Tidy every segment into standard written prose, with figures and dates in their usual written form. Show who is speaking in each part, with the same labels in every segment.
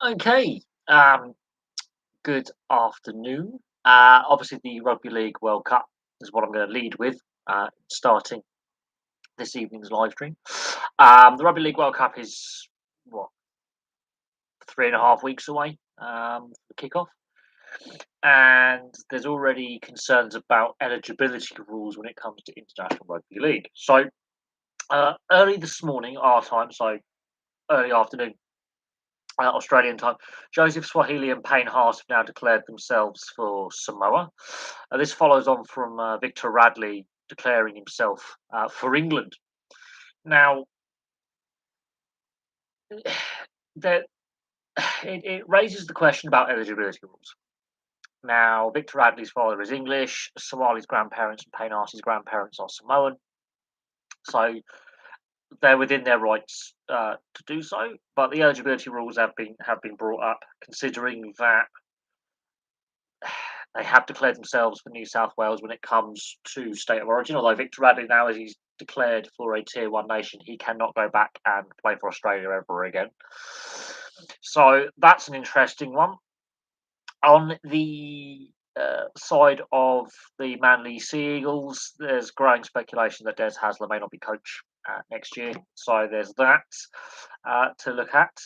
Speaker 1: Okay. Good afternoon. Obviously, the Rugby League World Cup is what I'm going to lead with, starting this evening's live stream. The Rugby League World Cup is what 3.5 weeks away for kickoff, and there's already concerns about eligibility rules when it comes to international rugby league. So early this morning, our time, so early afternoon, Australian time. Joseph Swahili and Payne Haas have now declared themselves for Samoa. This follows on from Victor Radley declaring himself for England. Now, that it raises the question about eligibility rules. Now, Victor Radley's father is English, Swahili's grandparents and Payne Haas's grandparents are Samoan, so they're within their rights to do so. But the eligibility rules have been brought up, considering that they have declared themselves for New South Wales when it comes to state of origin. Although Victor Radley now, as he's declared for a tier one nation, he cannot go back and play for Australia ever again. So that's an interesting one. On the side of the Manly Sea Eagles, there's growing speculation that Des Hasler may not be coach next year. So there's that to look at.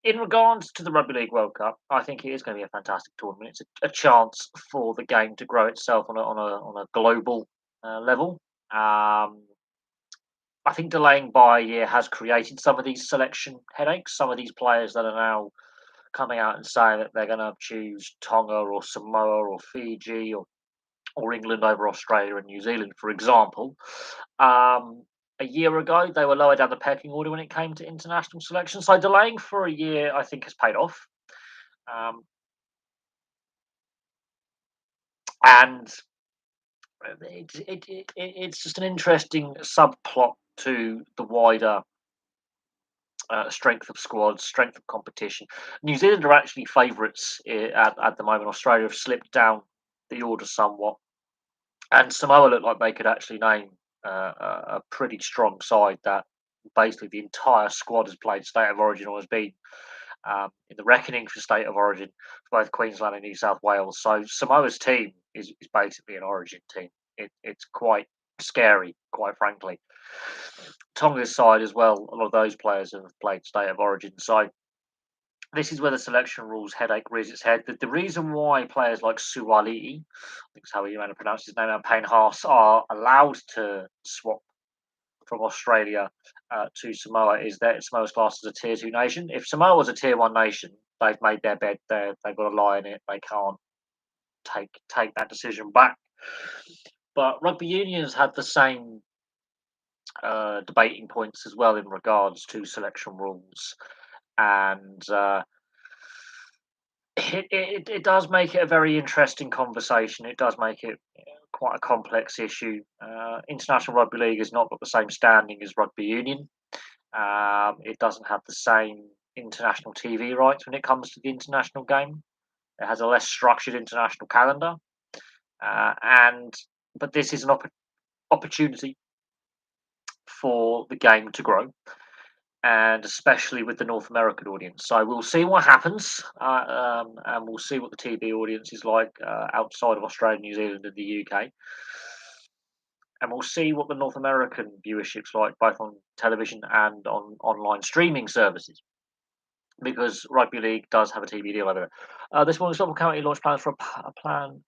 Speaker 1: In regards to the Rugby League World Cup, I think it is going to be a fantastic tournament. It's a chance for the game to grow itself on a global level. I think delaying by a year has created some of these selection headaches. Some of these players that are now coming out and saying that they're going to choose Tonga or Samoa or Fiji or England over Australia and New Zealand, for example. A year ago, they were lower down the pecking order when it came to international selection. So delaying for a year, I think, has paid off. Um, and it's just an interesting subplot to the wider strength of squads, strength of competition. New Zealand are actually favourites at the moment. Australia have slipped down the order somewhat, and Samoa look like they could actually name a pretty strong side that basically the entire squad has played state of origin or has been in the reckoning for state of origin for both Queensland and New South Wales. So Samoa's team is basically an origin team. It's quite scary, quite frankly. Tonga's side as well, a lot of those players have played state of origin. So this is where the selection rules headache rears its head. The reason why players like Suwali, I think is how you want to pronounce his name, and Payne Haas are allowed to swap from Australia to Samoa is that Samoa's classed as a tier two nation. If Samoa was a tier one nation, they've made their bed there. They've got a lie in it. They can't take that decision back. But rugby union has had the same debating points as well in regards to selection rules, and it does make it a very interesting conversation. It does make it quite a complex issue. International Rugby League has not got the same standing as rugby union. It doesn't have the same international TV rights when it comes to the international game. It has a less structured international calendar, and but this is an opportunity for the game to grow, and especially with the North American audience. So we'll see what happens, and we'll see what the TV audience is like outside of Australia, New Zealand, and the UK. And we'll see what the North American viewership's like, both on television and on online streaming services, because rugby league does have a TV deal over there. This morning, Stockport County launched plans for a plan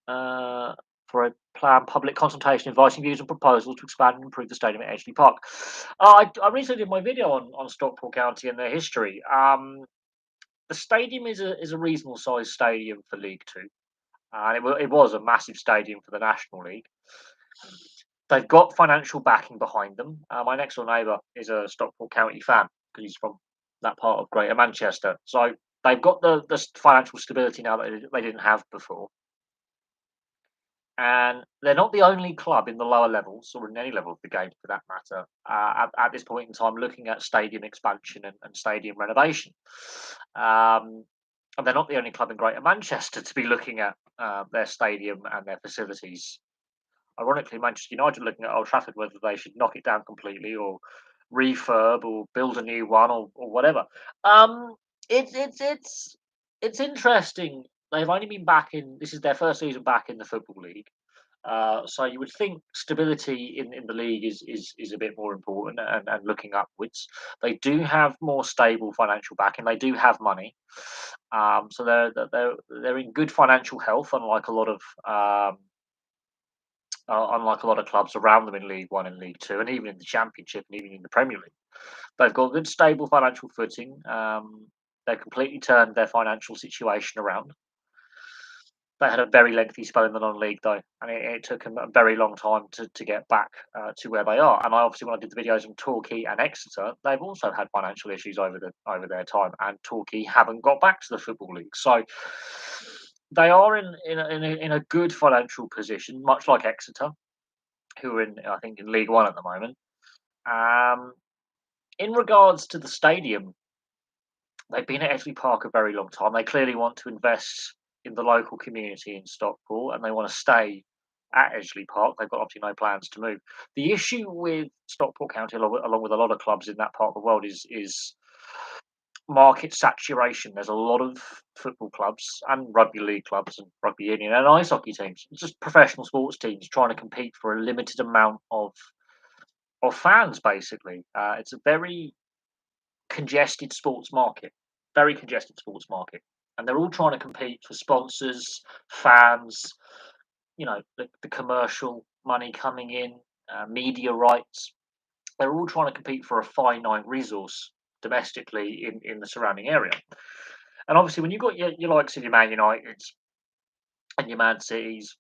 Speaker 1: uh, for a planned public consultation inviting views and proposals to expand and improve the stadium at Edgeley Park. I recently did my video on Stockport County and their history. The stadium is a reasonable sized stadium for League Two, and it was a massive stadium for the National League. They've got financial backing behind them. My next door neighbour is a Stockport County fan because he's from that part of Greater Manchester. So they've got the financial stability now that they didn't have before. And they're not the only club in the lower levels or in any level of the game for that matter at this point in time looking at stadium expansion and stadium renovation. And they're not the only club in Greater Manchester to be looking at their stadium and their facilities. Ironically, Manchester United looking at Old Trafford whether they should knock it down completely or refurb or build a new one or whatever. Um, it's interesting. They've only been back in. This is their first season back in the football league. So you would think stability in the league is a bit more important and looking upwards. They do have more stable financial backing. They do have money, so they're in good financial health, unlike a lot of clubs around them in League One and League Two, and even in the Championship and even in the Premier League. They've got good stable financial footing. They've completely turned their financial situation around. They had a very lengthy spell in the non-league though, and it took them a very long time to get back to where they are. And I obviously, when I did the videos on Torquay and Exeter, they've also had financial issues over their time, and Torquay haven't got back to the football league. So they are in a good financial position, much like Exeter, who are in I think in League One at the moment. Um, in regards to the stadium, they've been at Edgeley Park a very long time. They clearly want to invest in the local community in Stockport, and they want to stay at Edgeley Park. They've got obviously no plans to move. The issue with Stockport County, along with a lot of clubs in that part of the world, is market saturation. There's a lot of football clubs and rugby league clubs and rugby union and ice hockey teams, just professional sports teams trying to compete for a limited amount of fans. Basically, it's a very congested sports market, very congested sports market, and they're all trying to compete for sponsors, fans, the commercial money coming in, media rights. They're all trying to compete for a finite resource domestically in the surrounding area. And obviously, when you've got your likes of your Man Uniteds and your Man Cities,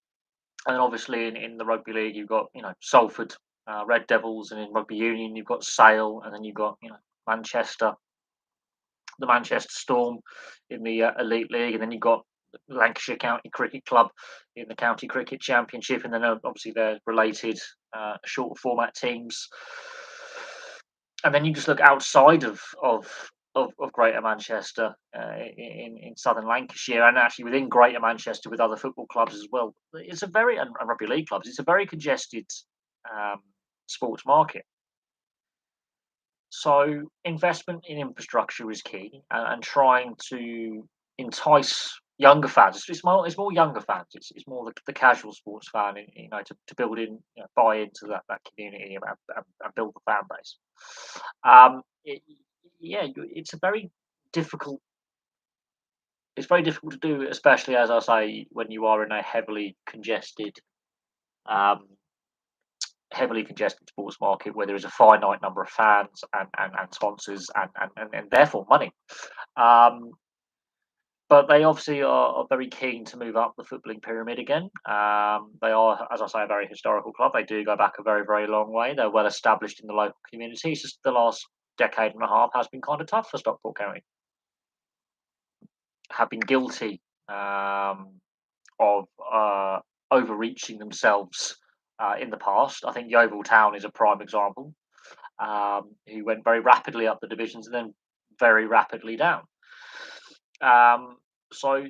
Speaker 1: and obviously in the rugby league, you've got Salford Red Devils, and in rugby union, you've got Sale, and then you've got Manchester, the Manchester Storm in the Elite League, and then you've got Lancashire County Cricket Club in the County Cricket Championship, and then obviously they're related short format teams. And then you just look outside of Greater Manchester in southern Lancashire, and actually within Greater Manchester with other football clubs as well. It's a very and rugby league clubs. It's a very congested um, sports market. So investment in infrastructure is key, and trying to entice younger fans. It's more younger fans. It's more the casual sports fan, to build in, buy into that community and build the fan base. It, yeah, it's a very difficult. It's very difficult to do, especially as I say, when you are in a um, heavily congested sports market where there is a finite number of fans and sponsors and therefore money. Um, but they obviously are very keen to move up the footballing pyramid again. They are, as I say, a very historical club. They do go back a very, very long way. They're well established in the local community. It's just the last decade and a half has been kind of tough for Stockport County. Have been guilty of overreaching themselves in the past. I think Yeovil Town is a prime example, who went very rapidly up the divisions and then very rapidly down. So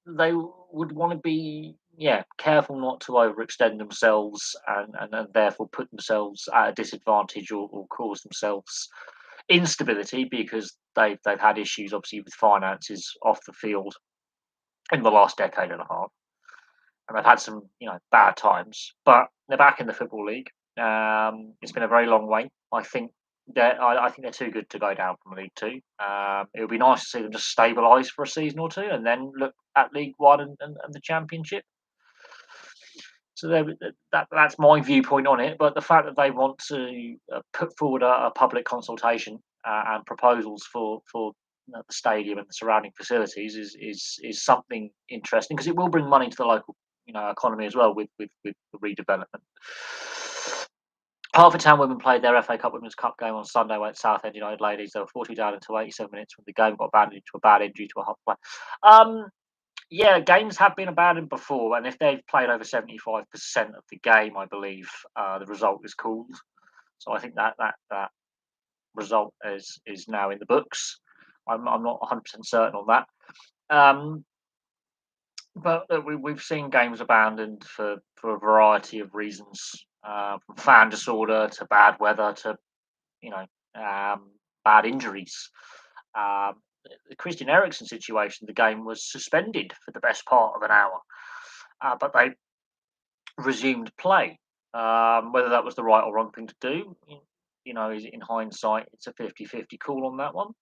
Speaker 1: they would want to be careful not to overextend themselves and therefore put themselves at a disadvantage or cause themselves instability, because they've had issues obviously with finances off the field in the last decade and a half, and they've had some bad times, but they're back in the football league. It's been a very long way. I think they're too good to go down from League Two. It would be nice to see them just stabilise for a season or two and then look at League One and the Championship. So that's my viewpoint on it. But the fact that they want to put forward a public consultation and proposals for the stadium and the surrounding facilities is something interesting, because it will bring money to the local economy as well with the redevelopment. Hertford Town women played their FA Cup Women's Cup game on Sunday against Southend United ladies. They were 40 down until 87 minutes when the game got abandoned due to a bad injury to a half play. Yeah, games have been abandoned before, and if they've played over 75% of the game, I believe the result is called. So I think that result is now in the books. I'm not 100% certain on that. But we've seen games abandoned for a variety of reasons from fan disorder to bad weather to you know bad injuries. Um, the Christian Eriksen situation, the game was suspended for the best part of an hour, but they resumed play. Whether that was the right or wrong thing to do, is in hindsight, it's a 50-50 call on that one.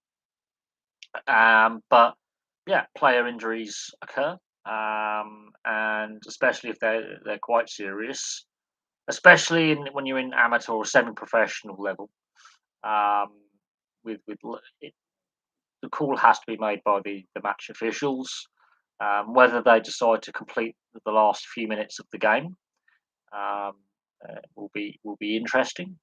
Speaker 1: But yeah, player injuries occur, and especially if they're quite serious, especially when you're in amateur or semi-professional level. Um, the call has to be made by the match officials. Whether they decide to complete the last few minutes of the game um, will be interesting.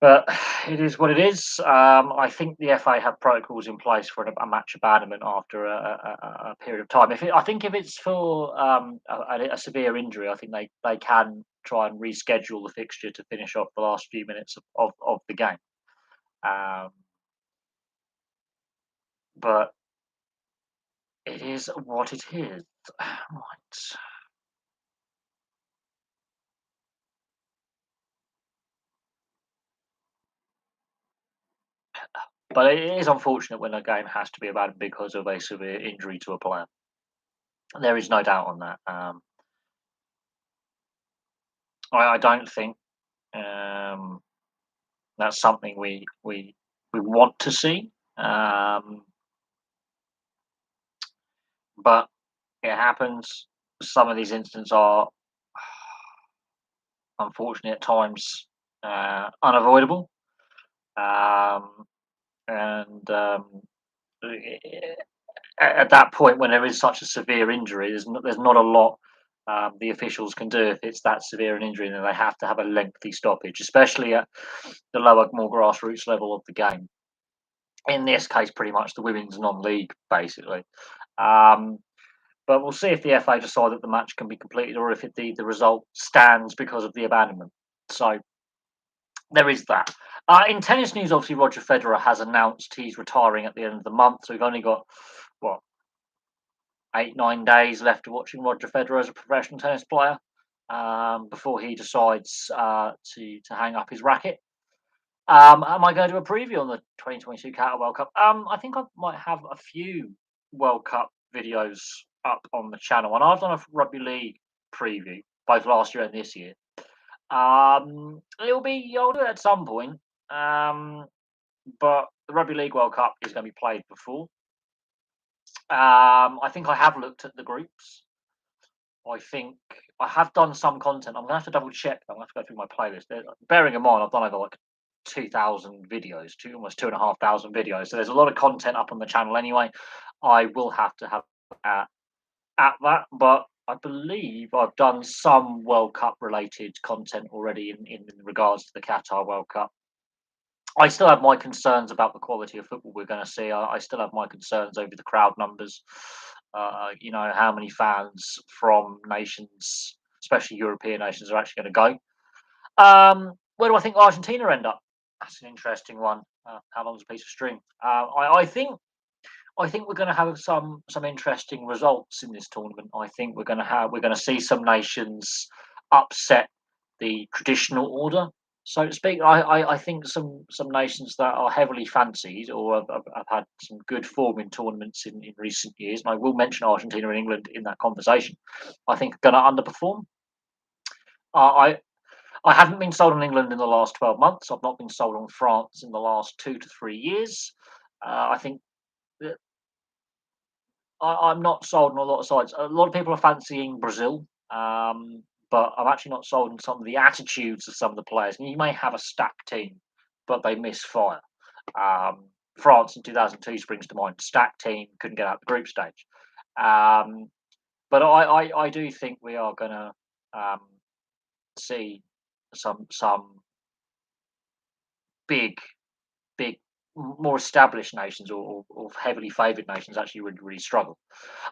Speaker 1: But it is what it is. I think the FA have protocols in place for a match abandonment after a period of time. I think if it's for a severe injury, I think they can try and reschedule the fixture to finish off the last few minutes of the game. Um, but it is what it is. Right. But it is unfortunate when a game has to be abandoned because of a severe injury to a player. There is no doubt on that. I don't think um, that's something we want to see, but it happens. Some of these incidents are unfortunately at times unavoidable, um, and at that point, when there is such a severe injury, there's not a lot the officials can do if it's that severe an injury, and then they have to have a lengthy stoppage, especially at the lower, more grassroots level of the game. In this case, pretty much the women's non-league, basically. Um, but we'll see if the FA decide that the match can be completed, or if the result stands because of the abandonment. So there is that. In tennis news, obviously Roger Federer has announced he's retiring at the end of the month, so we've only got what 8-9 days left of watching Roger Federer as a professional tennis player before he decides to hang up his racket. Am I going to do a preview on the 2022 Qatar World Cup? I think I might have a few World Cup videos up on the channel, and I've done a rugby league preview both last year and this year. It'll be older at some point, but the Rugby League World Cup is going to be played before. I think I have looked at the groups. I think I have done some content. I'm gonna have to double check. I'm gonna have to go through my playlist. Bearing in mind, I've done over like 2,000 videos, almost 2,500 videos. So there's a lot of content up on the channel anyway. I will have to have at that, but I believe I've done some World Cup related content already in regards to the Qatar World Cup. I still have my concerns about the quality of football we're going to see. I still have my concerns over the crowd numbers. How many fans from nations, especially European nations, are actually going to go. Where do I think Argentina end up? That's an interesting one. How long's a piece of string? I think we're going to have some interesting results in this tournament. I think we're going to see some nations upset the traditional order, so to speak. I think some nations that are heavily fancied or have had some good form in tournaments in recent years, and I will mention Argentina and England in that conversation, I think are going to underperform. I I haven't been sold on England in the last 12 months. I've not been sold on France in the last 2 to 3 years. I think that I'm not sold on a lot of sides. A lot of people are fancying Brazil, but I'm actually not sold on some of the attitudes of some of the players. And you may have a stacked team, but they misfire. Um, France in 2002 springs to mind. Stacked team, couldn't get out the group stage. Um, but I do think we are going to um, see some big big more established nations or heavily favoured nations actually really struggle.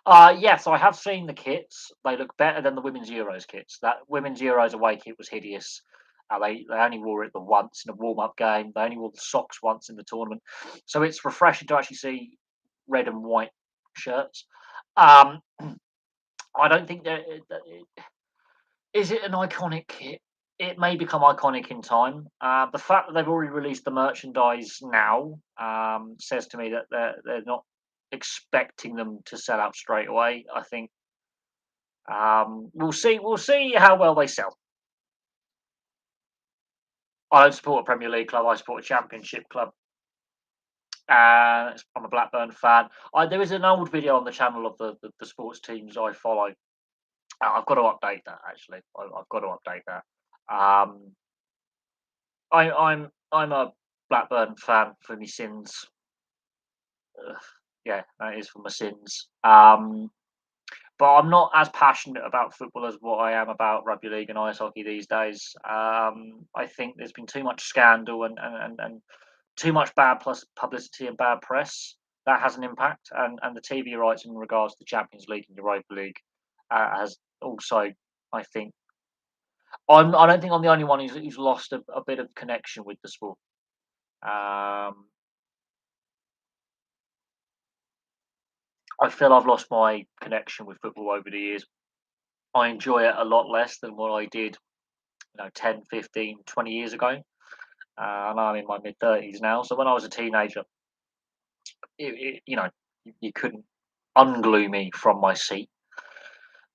Speaker 1: Yes, I have seen the kits. They look better than the women's Euros kits. That women's Euros away kit was hideous. They only wore it the once in a warm up game. They only wore the socks once in the tournament. So it's refreshing to actually see red and white shirts. Um, I don't think Is it an iconic kit? It may become iconic in time. The fact that they've already released the merchandise now says to me that they're not expecting them to sell out straight away. I think we'll see. We'll see how well they sell. I don't support a Premier League club. I support a Championship club. I'm a Blackburn fan. There is an old video on the channel of the sports teams I follow. I've got to update that actually. I've got to update that. Um, I'm a Blackburn fan for my sins. Ugh, yeah, that is for my sins. But I'm not as passionate about football as what I am about rugby league and ice hockey these days. I think there's been too much scandal and too much bad plus publicity and bad press. That has an impact, and the TV rights in regards to Champions League and Europa League has also, I think, I don't think I'm the only one who's lost a bit of connection with the sport. Um, I feel I've lost my connection with football over the years. I enjoy it a lot less than what I did, 10, 15, 20 years ago. And I'm in my mid 30s now. So when I was a teenager, you couldn't unglue me from my seat.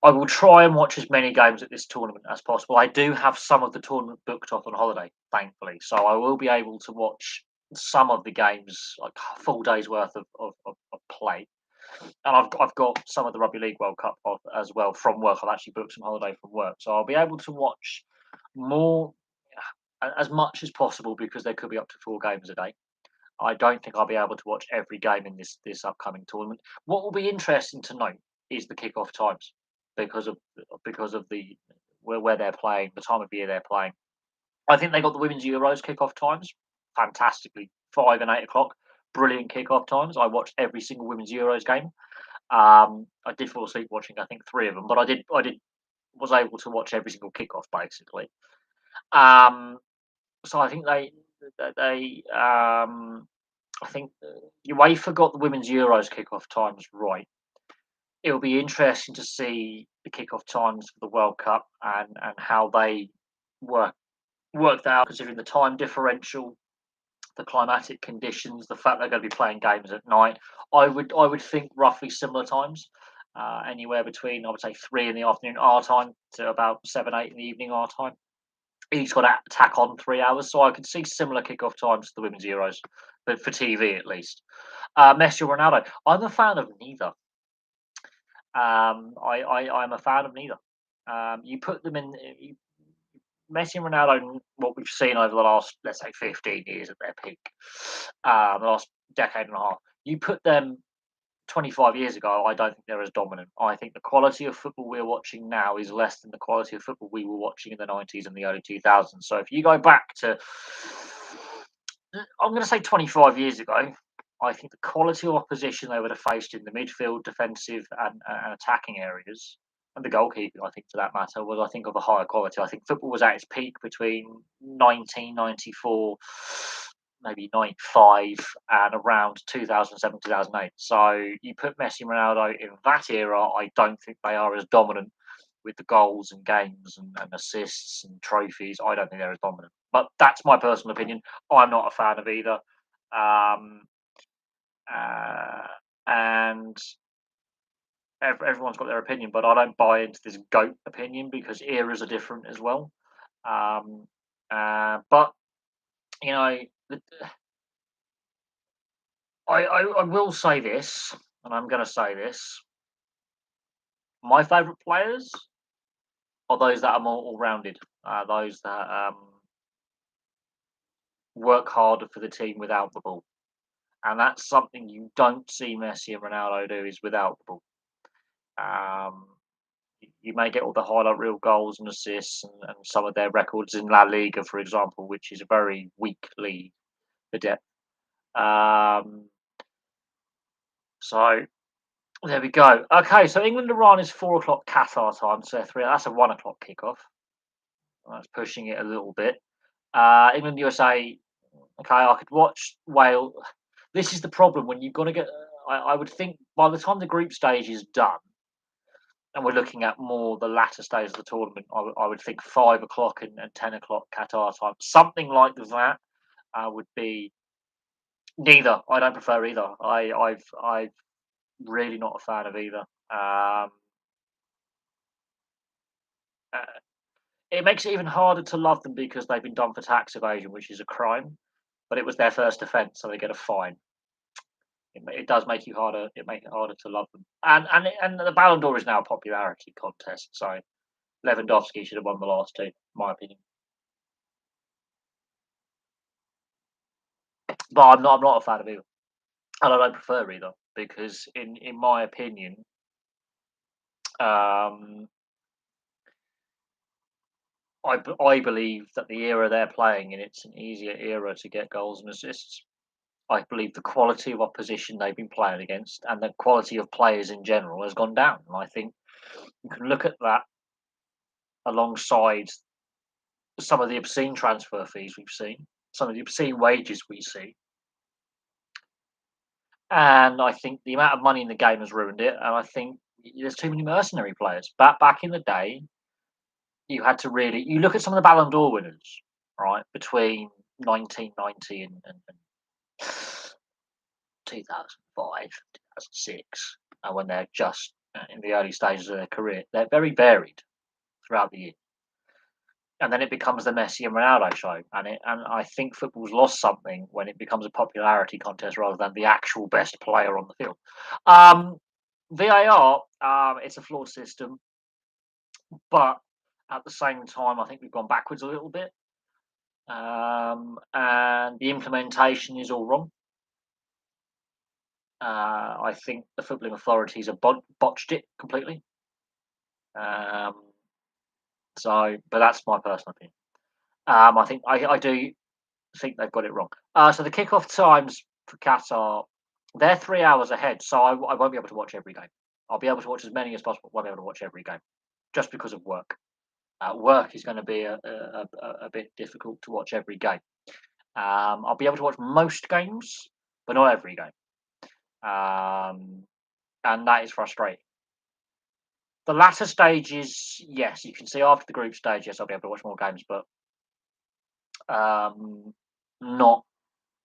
Speaker 1: I will try and watch as many games at this tournament as possible. I do have some of the tournament booked off on holiday, thankfully. So I will be able to watch some of the games, like a full day's worth of play. And I've got some of the Rugby League World Cup off as well from work. I've actually booked some holiday from work, so I'll be able to watch more, as much as possible, because there could be up to 4 games a day. I don't think I'll be able to watch every game in this upcoming tournament. What will be interesting to note is the kickoff times because of the where they're playing, the time of year they're playing. I think they got the women's Euros kickoff times fantastically, 5 and 8 o'clock. Brilliant kickoff times. I watched every single women's Euros game. I did fall asleep watching, I think, 3 of them, but I did was able to watch every single kickoff basically. Um, so I think I think UEFA got the women's Euros kickoff times right. It'll be interesting to see the kickoff times for the World Cup and how they work worked out, considering the time differential, the climatic conditions, the fact they're going to be playing games at night. I would think roughly similar times, anywhere between, I would say, 3 in the afternoon our time to about 7, 8 in the evening our time. Each got to tack on 3 hours, so I could see similar kickoff times to the women's Euros, but for TV at least. Messi or Ronaldo, I'm a fan of neither. I'm a fan of neither. You put them in. Messi and Ronaldo, what we've seen over the last, let's say, 15 years at their peak, the last decade and a half, you put them 25 years ago, I don't think they're as dominant. I think the quality of football we're watching now is less than the quality of football we were watching in the 90s and the early 2000s. So if you go back to, I'm going to say 25 years ago, I think the quality of opposition they would have faced in the midfield, defensive, and attacking areas, and the goalkeeping, I think, for that matter, was, I think, of a higher quality. I think football was at its peak between 1994, maybe 95, and around 2007, 2008. So you put Messi and Ronaldo in that era, I don't think they are as dominant with the goals and games and assists and trophies. I don't think they're as dominant. But that's my personal opinion. I'm not a fan of either. Um, and everyone's got their opinion, but I don't buy into this goat opinion because eras are different as well. Um, but you know, I will say this, and I'm going to say this: my favourite players are those that are more all-rounded, those that work harder for the team without the ball, and that's something you don't see Messi and Ronaldo do is without the ball. Um, you may get all the highlight reel goals and assists and some of their records in La Liga, for example, which is a very weak league for depth. Um, so there we go. Okay, so England Iran is 4 o'clock Qatar time, so that's a 1 o'clock kickoff. That's pushing it a little bit. England USA. Okay, I could watch Wales. This is the problem when you've got to get. I would think by the time the group stage is done, and we're looking at more the latter stage of the tournament, I would think 5 o'clock and 10 o'clock Qatar time, something like that. Would be neither. I don't prefer either. I've really not a fan of either. Uh, it makes it even harder to love them because they've been done for tax evasion, which is a crime. But it was their first offence, so they get a fine. It does make you harder. It makes it harder to love them. And the Ballon d'Or is now a popularity contest. So Lewandowski should have won the last two, in my opinion. But I'm not a fan of either, and I don't prefer either because in my opinion, um, I believe that the era they're playing in, it's an easier era to get goals and assists. I believe the quality of opposition they've been playing against and the quality of players in general has gone down. And I think you can look at that alongside some of the obscene transfer fees we've seen, some of the obscene wages we see, and I think the amount of money in the game has ruined it. And I think there's too many mercenary players. Back in the day, you had to really you look at some of the Ballon d'Or winners, right, between 1990 and 2005, 2006, and when they're just in the early stages of their career. They're very varied throughout the year. And then it becomes the Messi and Ronaldo show, and I think football's lost something when it becomes a popularity contest rather than the actual best player on the field. Um, VAR, it's a flawed system, but at the same time, I think we've gone backwards a little bit, and the implementation is all wrong. I think the footballing authorities have botched it completely. Um, but that's my personal opinion. I do think they've got it wrong. So the kickoff times for Qatar, they're 3 hours ahead, so I won't be able to watch every game. I'll be able to watch as many as possible. Won't be able to watch every game, just because of work. Work is going to be a bit difficult to watch every game. I'll be able to watch most games, but not every game, um, and that is frustrating. The latter stages, yes, you can see after the group stage, yes, I'll be able to watch more games, but not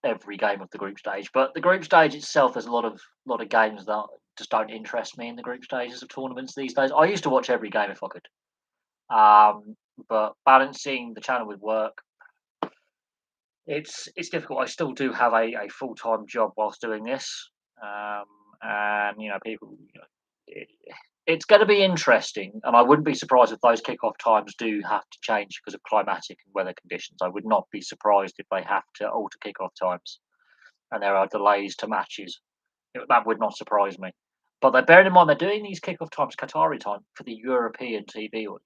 Speaker 1: every game of the group stage. But the group stage itself, there's a lot of games that just don't interest me in the group stages of tournaments these days. I used to watch every game if I could, but balancing the channel with work, it's difficult. I still do have a full time job whilst doing this, um, and people. It's going to be interesting, and I wouldn't be surprised if those kickoff times do have to change because of climatic and weather conditions. I would not be surprised if they have to alter kickoff times and there are delays to matches. That would not surprise me. But they're bearing in mind they're doing these kickoff times Qatari time for the European TV audience.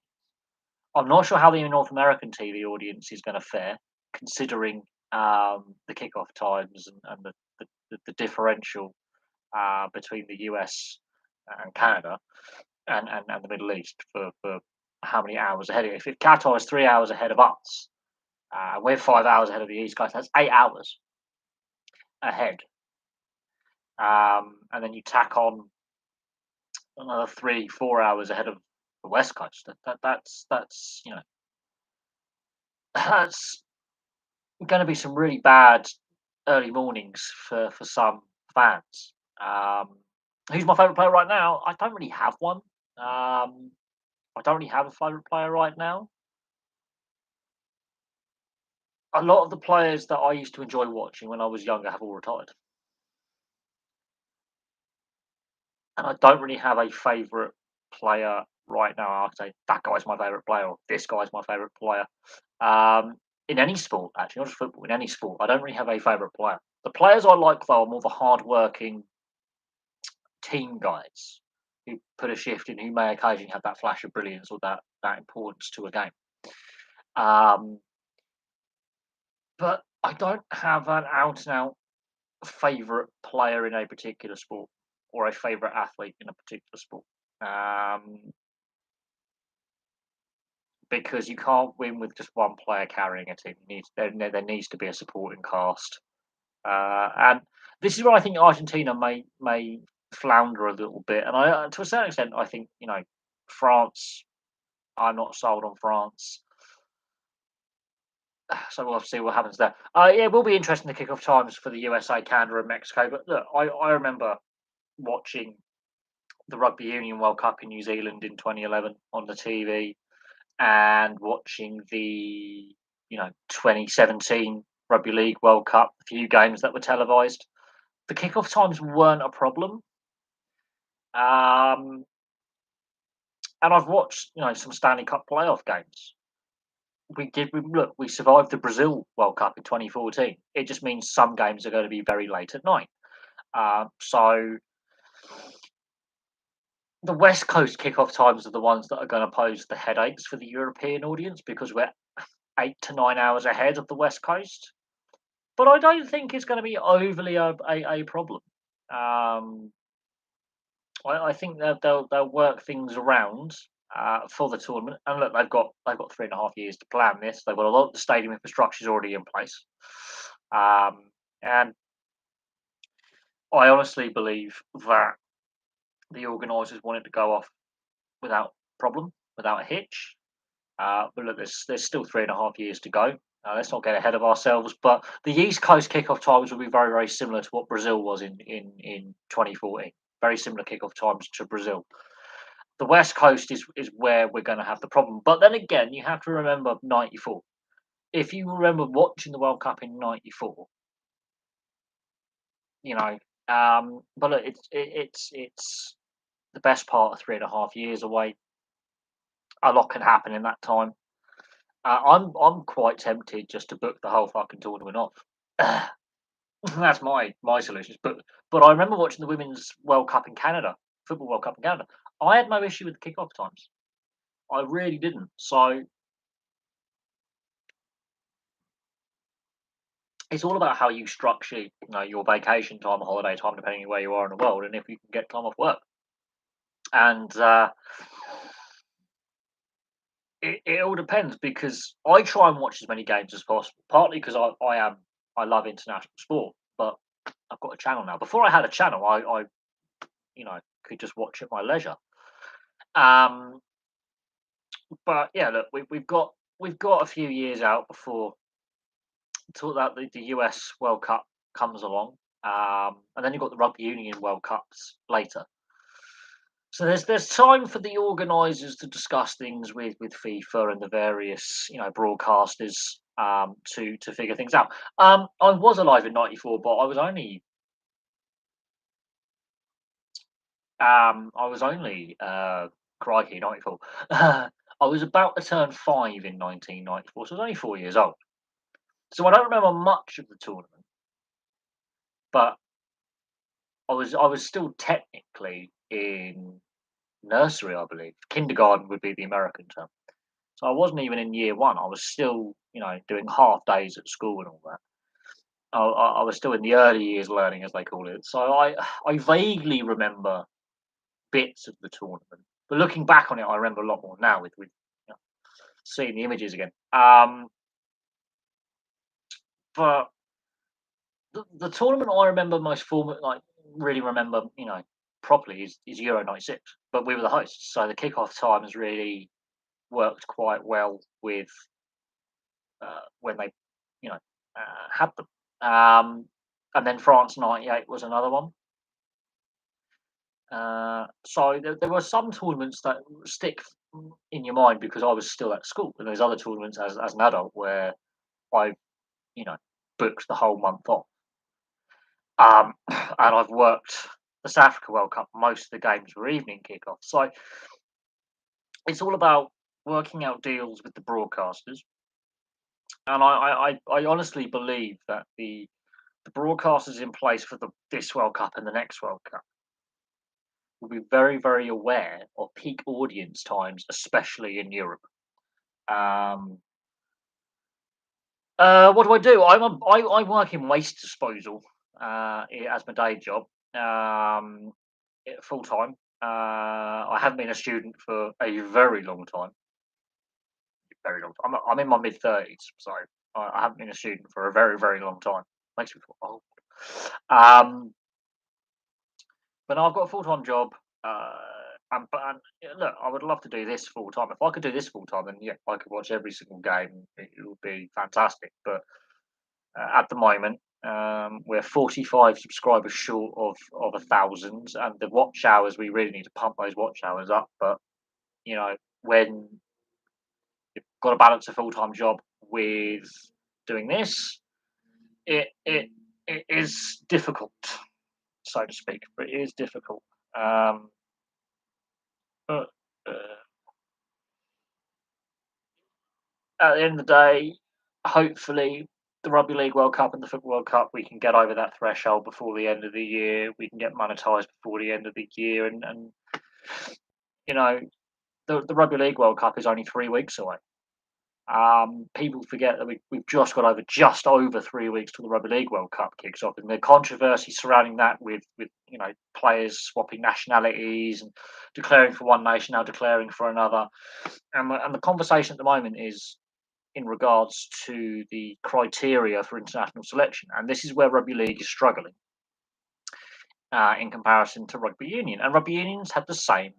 Speaker 1: I'm not sure how the North American TV audience is going to fare, considering the kickoff times and the differential between the US and Canada and the Middle East for how many hours ahead. If Qatar is 3 hours ahead of us, we're 5 hours ahead of the East Coast. That's 8 hours ahead. And then you tack on another 3-4 hours ahead of the West Coast. That's that's going to be some really bad early mornings for some fans. Who's my favourite player right now? I don't really have one. I don't really have a favourite player right now. A lot of the players that I used to enjoy watching when I was younger have all retired, and I don't really have a favourite player right now. I'd say that guy's my favourite player, or this guy's my favourite player. In any sport, actually, not just football. In any sport, I don't really have a favourite player. The players I like though are more the hard-working team guys who put a shift in, who may occasionally have that flash of brilliance or that importance to a game. Um, but I don't have an out-and-out favourite player in a particular sport or a favourite athlete in a particular sport. Um, because you can't win with just one player carrying a team. There needs to be a supporting cast, and this is where I think Argentina may flounder a little bit. And to a certain extent, I think France, I'm not sold on France. So we'll have to see what happens there. Yeah, it will be interesting the kickoff times for the USA, Canada, and Mexico. But look, I remember watching the Rugby Union World Cup in New Zealand in 2011 on the TV, and watching the 2017 Rugby League World Cup, a few games that were televised. The kickoff times weren't a problem, and I've watched some Stanley Cup playoff games. We survived the Brazil World Cup in 2014. It just means some games are going to be very late at night. So the West Coast kickoff times are the ones that are going to pose the headaches for the European audience because we're 8 to 9 hours ahead of the West Coast. But I don't think it's going to be overly a problem. I think they'll work things around for the tournament. And look, they've got 3.5 years to plan this. They've got a lot of the stadium infrastructure is already in place, and I honestly believe that the organisers wanted to go off without problem, without a hitch. But look, there's still 3.5 years to go. Let's not get ahead of ourselves. But the East Coast kickoff times will be very, very similar to what Brazil was in 2014. Very similar kickoff times to Brazil. The West Coast is where we're going to have the problem. But then again, you have to remember '94. If you remember watching the World Cup in '94, you know, but look, it's the best part of 3.5 years away. A lot can happen in that time. I'm quite tempted just to book the whole fucking tournament off. That's my solutions. But I remember watching the Women's World Cup in Canada, Football World Cup in Canada. I had no issue with the kickoff times. I really didn't. So it's all about how you structure, your vacation time, holiday time, depending on where you are in the world, and if you can get time off work. And it all depends because I try and watch as many games as possible. Partly because I love international sport, but I've got a channel now. Before I had a channel, I could just watch at my leisure. But yeah, look, we've got a few years out before that the US World Cup comes along, and then you've got the Rugby Union World Cups later. So there's time for the organisers to discuss things with FIFA and the various broadcasters to figure things out. I was alive in '94, but I was only crikey '94. I was about to turn 5 in 1994, so I was only 4 years old. So I don't remember much of the tournament, but I was still technically in nursery, I believe. Kindergarten would be the American term. So I wasn't even in year one. I was still, doing half days at school and all that. I was still in the early years learning, as they call it. So I vaguely remember bits of the tournament, but looking back on it, I remember a lot more now with seeing the images again. But the tournament I remember most really remember, properly is Euro '96. But we were the hosts, so the kickoff times really worked quite well with when they, had them. And then France '98 was another one. So there were some tournaments that stick in your mind because I was still at school, and there's other tournaments as an adult where I, you know, booked the whole month off. And I've worked the South Africa World Cup. Most of the games were evening kickoffs, so it's all about working out deals with the broadcasters. And I honestly believe that the broadcasters in place for this World Cup and the next World Cup will be very, very aware of peak audience times, especially in Europe. Um, what do I do? I work in waste disposal as my day job, full time. I haven't been a student for a very long time. Very long time. I'm in my mid 30s, so I haven't been a student for a very, very long time. Makes me feel old. Um, but no, I've got a full time job. Look, I would love to do this full time. If I could do this full time, then yeah, I could watch every single game. It would be fantastic. But at the moment, we're 45 subscribers short of 1,000, and the watch hours, we really need to pump those watch hours up. But you know, when you've got to balance a full time job with doing this, it is difficult, so to speak. But it is difficult. Um, but at the end of the day, hopefully, the Rugby League World Cup and the Football World Cup, we can get over that threshold before the end of the year. We can get monetised before the end of the year, and you know, the Rugby League World Cup is only 3 weeks away. People forget that we've just over 3 weeks till the Rugby League World Cup kicks off, and the controversy surrounding that with players swapping nationalities and declaring for one nation now declaring for another, and the conversation at the moment is in regards to the criteria for international selection, and this is where rugby league is struggling in comparison to rugby union, and rugby unions had the same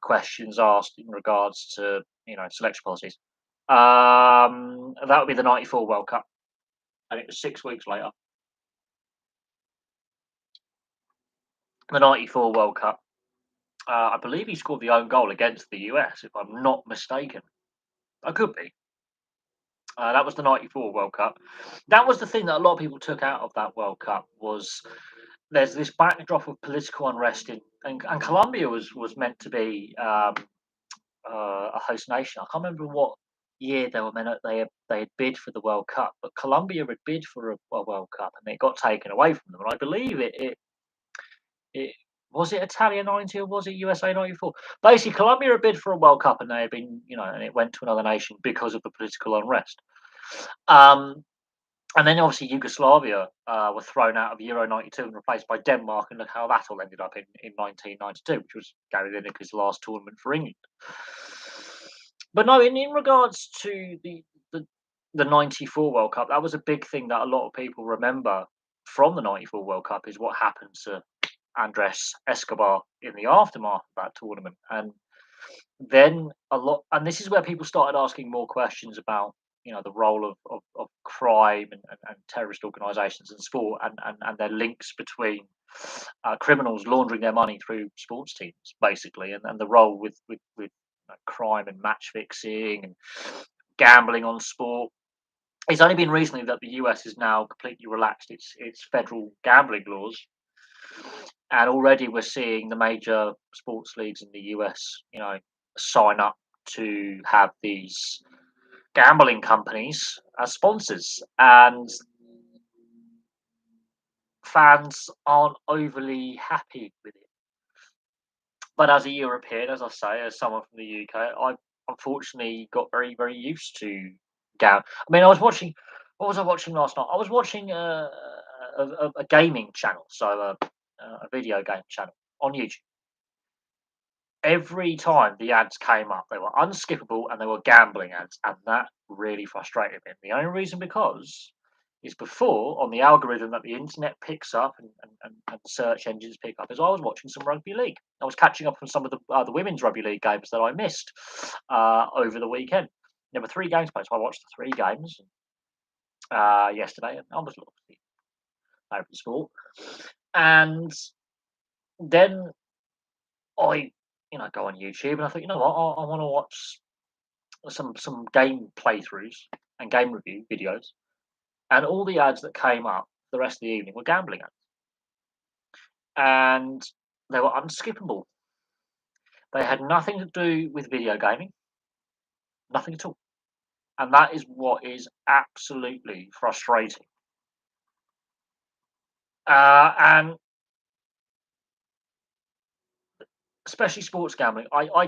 Speaker 1: questions asked in regards to selection policies. That would be the '94 World Cup, and it was 6 weeks later. The '94 World Cup. I believe he scored the own goal against the US, if I'm not mistaken. I could be. That was the '94 World Cup. That was the thing that a lot of people took out of that World Cup was there's this backdrop of political unrest and Colombia was meant to be a host nation. I can't remember what year they were meant they had bid for the World Cup, but Colombia had bid for a World Cup and it got taken away from them. And I believe it was it Italia '90 or was it USA '94? Basically, Colombia had bid for a World Cup and they had been and it went to another nation because of the political unrest. Um, and then obviously Yugoslavia were thrown out of Euro '92 and replaced by Denmark, and look how that all ended up in 1992, which was Gary Lineker's last tournament for England. But no, in regards to the '94 World Cup, that was a big thing that a lot of people remember from the '94 World Cup is what happened to Andres Escobar in the aftermath of that tournament, and then and this is where people started asking more questions about the role of crime and terrorist organisations in sport and their links between criminals laundering their money through sports teams basically and the role with crime and match fixing and gambling on sport. It's only been recently that the US has now completely relaxed its federal gambling laws, and already we're seeing the major sports leagues in the US sign up to have these gambling companies as sponsors, and fans aren't overly happy with it. But as a European, as I say, as someone from the UK, I unfortunately got very, very used to I mean, I was watching. What was I watching last night? I was watching a gaming channel, so a video game channel on YouTube. Every time the ads came up, they were unskippable and they were gambling ads, and that really frustrated me. The only reason because is before on the algorithm that the internet picks up and search engines pick up is I was watching some rugby league. I was catching up on some of the women's rugby league games that I missed over the weekend. There were 3 games played, so I watched the 3 games yesterday, and I was obviously over the sport. And then I go on YouTube and I think, what, I want to watch some game playthroughs and game review videos, and all the ads that came up the rest of the evening were gambling ads, and they were unskippable. They had nothing to do with video gaming, nothing at all, and that is what is absolutely frustrating. And especially sports gambling, I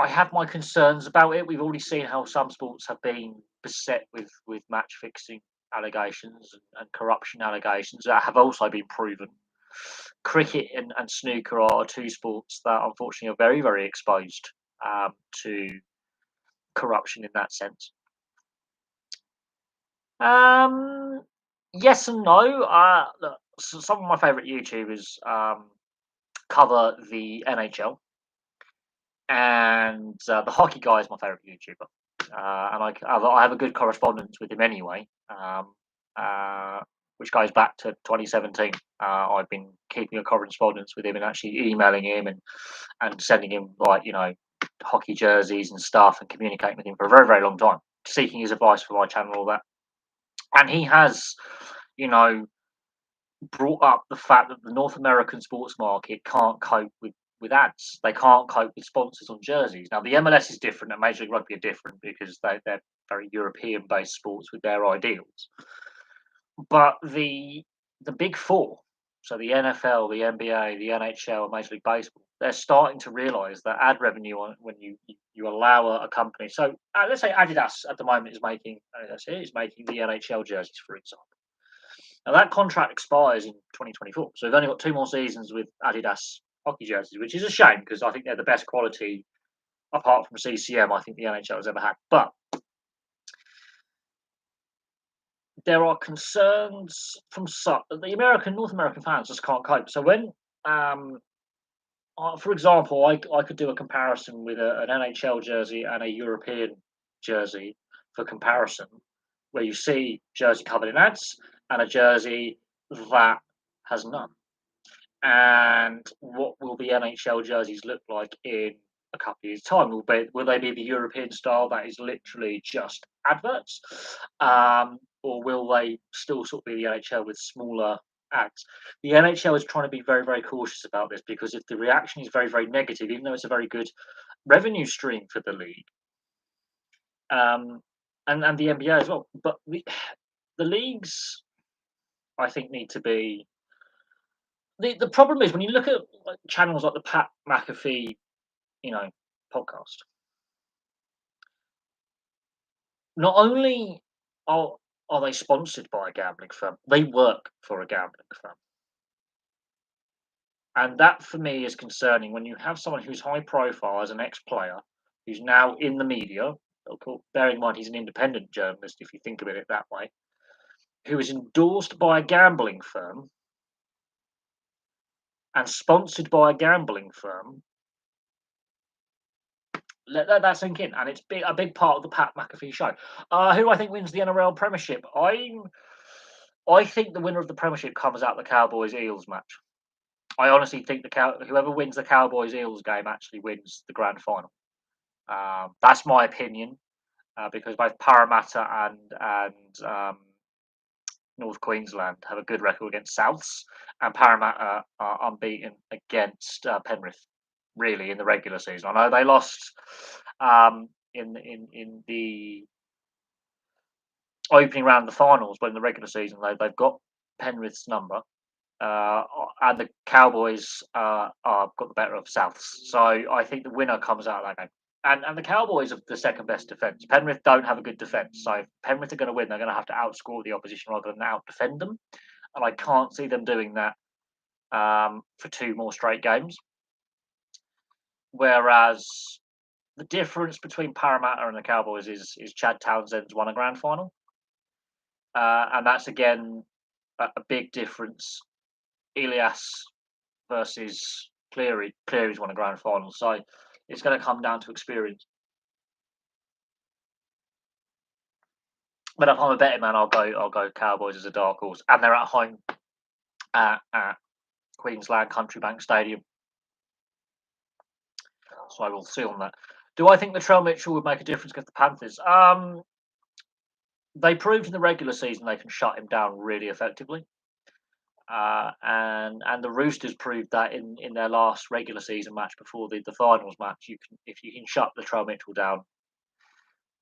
Speaker 1: have my concerns about it. We've already seen how some sports have been beset with match fixing allegations and corruption allegations that have also been proven. Cricket and snooker are 2 sports that unfortunately are very, very exposed to corruption in that sense. Yes and no. Look, some of my favourite YouTubers cover the NHL, and the hockey guy is my favorite YouTuber, and I have a good correspondence with him anyway, uh, which goes back to 2017. I've been keeping a correspondence with him and actually emailing him and sending him hockey jerseys and stuff and communicating with him for a very very long time, seeking his advice for my channel and all that. And he has, you know, brought up the fact that the North American sports market can't cope with ads. They can't cope with sponsors on jerseys. Now the MLS is different and Major League Rugby are different because they're very European based sports with their ideals. But the big four, so the NFL, the NBA, the NHL, and Major League Baseball, they're starting to realise that ad revenue when you allow a company. So let's say Adidas at the moment is making the NHL jerseys, for example. Now that contract expires in 2024, so we've only got 2 more seasons with Adidas hockey jerseys, which is a shame because I think they're the best quality apart from CCM. I think the NHL has ever had, but there are concerns from the North American fans just can't cope. So when, for example, I could do a comparison with an NHL jersey and a European jersey for comparison, where you see jersey covered in ads and a jersey that has none. And what will the NHL jerseys look like in a couple of years' time? Will they be the European style that is literally just adverts, or will they still sort of be the NHL with smaller ads? The NHL is trying to be very, very cautious about this because if the reaction is very, very negative, even though it's a very good revenue stream for the league, and the NBA as well, but the leagues, I think, need to be. The problem is when you look at channels like the Pat McAfee, you know, podcast. Not only are are they sponsored by a gambling firm, they work for a gambling firm, and that for me is concerning. When you have someone who's high profile as an ex-player, who's now in the media, bearing in mind he's an independent journalist, if you think of it that way, who is endorsed by a gambling firm and sponsored by a gambling firm. Let that sink in, and it's a big part of the Pat McAfee show. Who do I think wins the NRL Premiership? I think the winner of the Premiership comes out the Cowboys Eels match. I honestly think whoever wins the Cowboys Eels game actually wins the grand final. That's my opinion, because both Parramatta and North Queensland have a good record against Souths, and Parramatta are unbeaten against Penrith. Really, in the regular season, I know they lost in the opening round of the finals, but in the regular season they've got Penrith's number, and the Cowboys are got the better of Souths. So I think the winner comes out of that game. And the Cowboys are the second best defence. Penrith don't have a good defence, so if Penrith are going to win, they're going to have to outscore the opposition rather than out defend them. And I can't see them doing that for 2 more straight games. Whereas the difference between Parramatta and the Cowboys is Chad Townsend's won a grand final, and that's again a big difference. Elias versus Cleary. Cleary's won a grand final, so it's going to come down to experience. But if I'm a betting man, I'll go Cowboys as a dark horse, and they're at home at Queensland Country Bank Stadium, so I will see on that. Do I think Latrell Mitchell would make a difference against the Panthers? They proved in the regular season they can shut him down really effectively, and the Roosters proved that in their last regular season match before the finals match. If you can shut Latrell Mitchell down,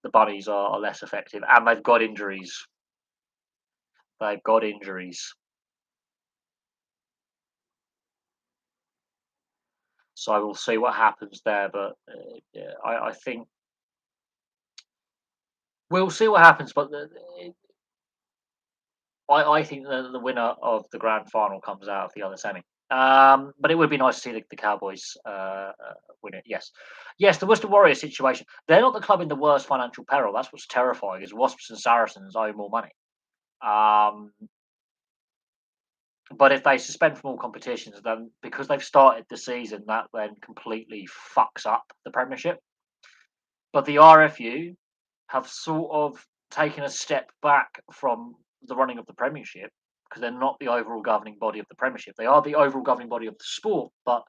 Speaker 1: the Bunnies are less effective, and they've got injuries. They've got injuries. So we'll see what happens there. But yeah, I think we'll see what happens. But I think the winner of the grand final comes out of the other semi. But it would be nice to see the Cowboys win it. Yes, the Worcester Warriors situation. They're not the club in the worst financial peril. That's what's terrifying. Is Wasps and Saracens owe more money. But if they suspend from all competitions, then because they've started the season, that then completely fucks up the Premiership. But the RFU have sort of taken a step back from the running of the Premiership because they're not the overall governing body of the Premiership. They are the overall governing body of the sport, but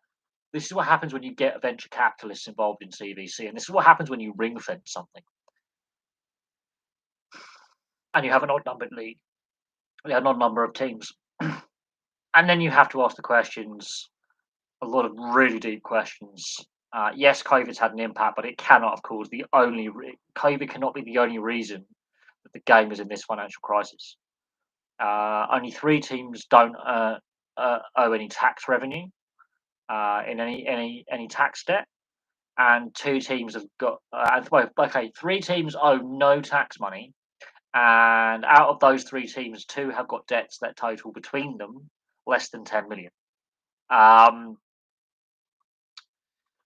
Speaker 1: this is what happens when you get venture capitalists involved in CVC, and this is what happens when you ring fence something and you have an odd numbered league, you have an odd number of teams, and then you have to ask the questions, a lot of really deep questions. Yes, COVID's had an impact, but it cannot, of course, COVID cannot be the only reason that the game is in this financial crisis. Only 3 teams don't owe any tax revenue in any tax debt, and 2 teams have got. Well, okay, 3 teams owe no tax money, and out of those 3 teams, 2 have got debts that total between them less than 10 million. Um,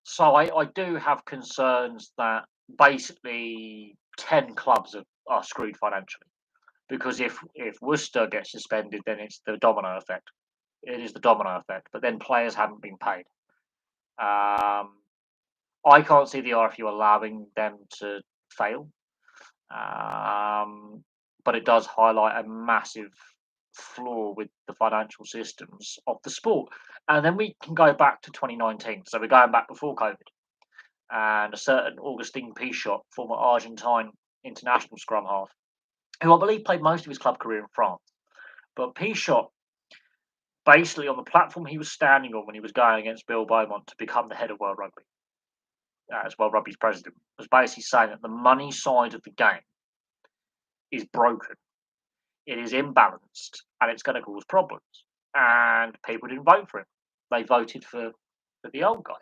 Speaker 1: so I do have concerns that basically 10 clubs are screwed financially because if Worcester gets suspended, then it's the domino effect. It is the domino effect, but then players haven't been paid. Um, I can't see the RFU allowing them to fail, but it does highlight a massive flaw with the financial systems of the sport. And then we can go back to 2019. So we're going back before COVID. And a certain Augustin Pichot, former Argentine international scrum half, who I believe played most of his club career in France. But Pichot, basically on the platform he was standing on when he was going against Bill Beaumont to become the head of World Rugby, as World Rugby's president, was basically saying that the money side of the game is broken, it is imbalanced, and it's going to cause problems. And people didn't vote for him. They voted for the old guy.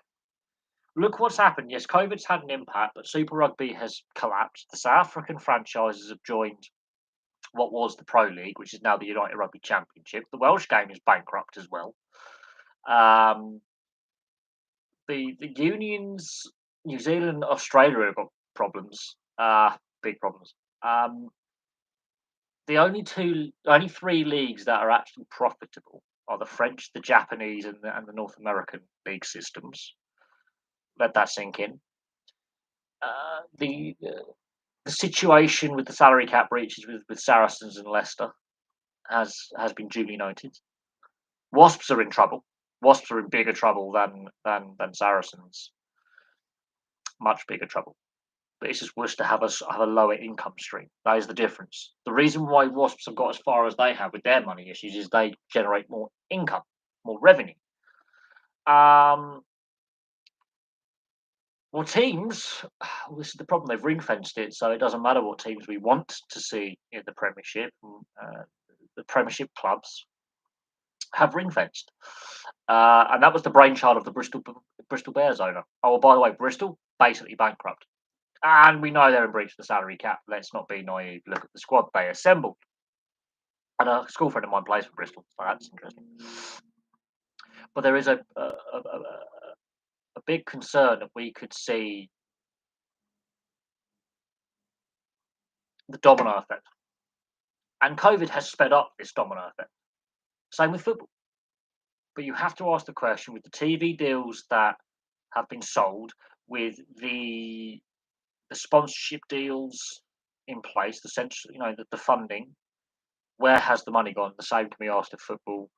Speaker 1: Look what's happened. Yes, COVID's had an impact, but Super Rugby has collapsed. The South African franchises have joined what was the Pro League, which is now the United Rugby Championship. The Welsh game is bankrupt as well. Um, the unions, New Zealand and Australia have got problems, big problems. The only 3 leagues that are actually profitable are the French, the Japanese, and the North American league systems. Let that sink in. Uh, the uh, the situation with the salary cap breaches with Saracens and Leicester has been duly noted. Wasps are in trouble. Wasps are in bigger trouble than Saracens. Much bigger trouble. But it's just Worcester have a lower income stream. That is the difference. The reason why Wasps have got as far as they have with their money issues is they generate more income, more revenue. Um, well, teams. Well, this is the problem. They've ring fenced it, so it doesn't matter what teams we want to see in the Premiership. The Premiership clubs have ring fenced, and that was the brainchild of the Bristol Bears owner. Oh, by the way, Bristol basically bankrupt. And we know they're in breach of the salary cap. Let's not be naive. Look at the squad they assembled. And a school friend of mine plays for Bristol, so that's interesting. But there is a big concern that we could see the domino effect. And COVID has sped up this domino effect. Same with football. But you have to ask the question with the TV deals that have been sold, with the sponsorship deals in place, the central, the funding, where has the money gone? The same can be asked of football.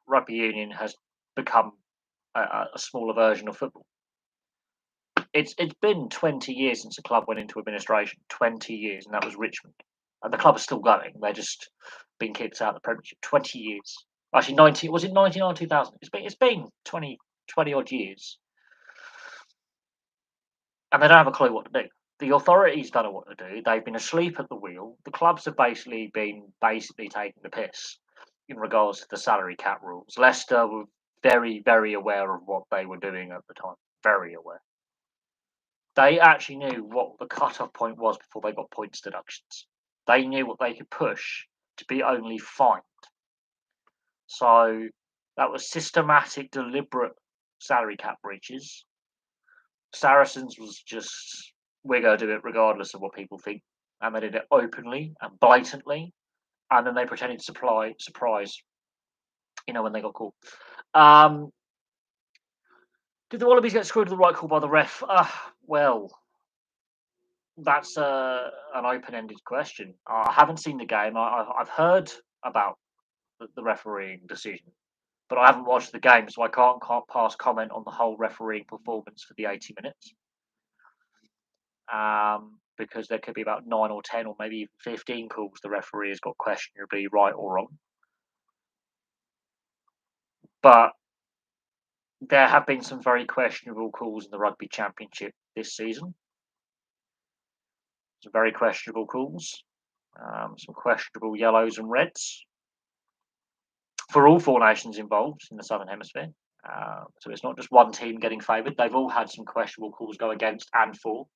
Speaker 1: Rugby union has become a smaller version of football. It's been 20 years since the club went into administration. 20 years, and that was Richmond. And the club is still going. They're just being kicked out of the Premiership. 20 years. Actually, 90. Was it 99 2000? It's been 20 odd years, and they don't have a clue what to do. The authorities don't know what to do. They've been asleep at the wheel. The clubs have basically been taking the piss in regards to the salary cap rules. Leicester were very, very aware of what they were doing at the time. Very aware. They actually knew what the cut-off point was before they got points deductions. They knew what they could push to be only fined. So that was systematic, deliberate salary cap breaches. Saracens was just, we're going to do it regardless of what people think. And they did it openly and blatantly. and then they pretended to surprise, when they got caught. Um, did the Wallabies get screwed with the right call by the ref? Well, that's an open-ended question. I haven't seen the game. I've heard about the refereeing decision, but I haven't watched the game, so I can't pass comment on the whole refereeing performance for the 80 minutes. Because there could be about 9 or 10 or maybe even 15 calls the referee has got questionably right or wrong. But there have been some very questionable calls in the Rugby Championship this season. Some very questionable calls, some questionable yellows and reds for all 4 nations involved in the Southern Hemisphere. So it's not just one team getting favoured. They've all had some questionable calls go against and for.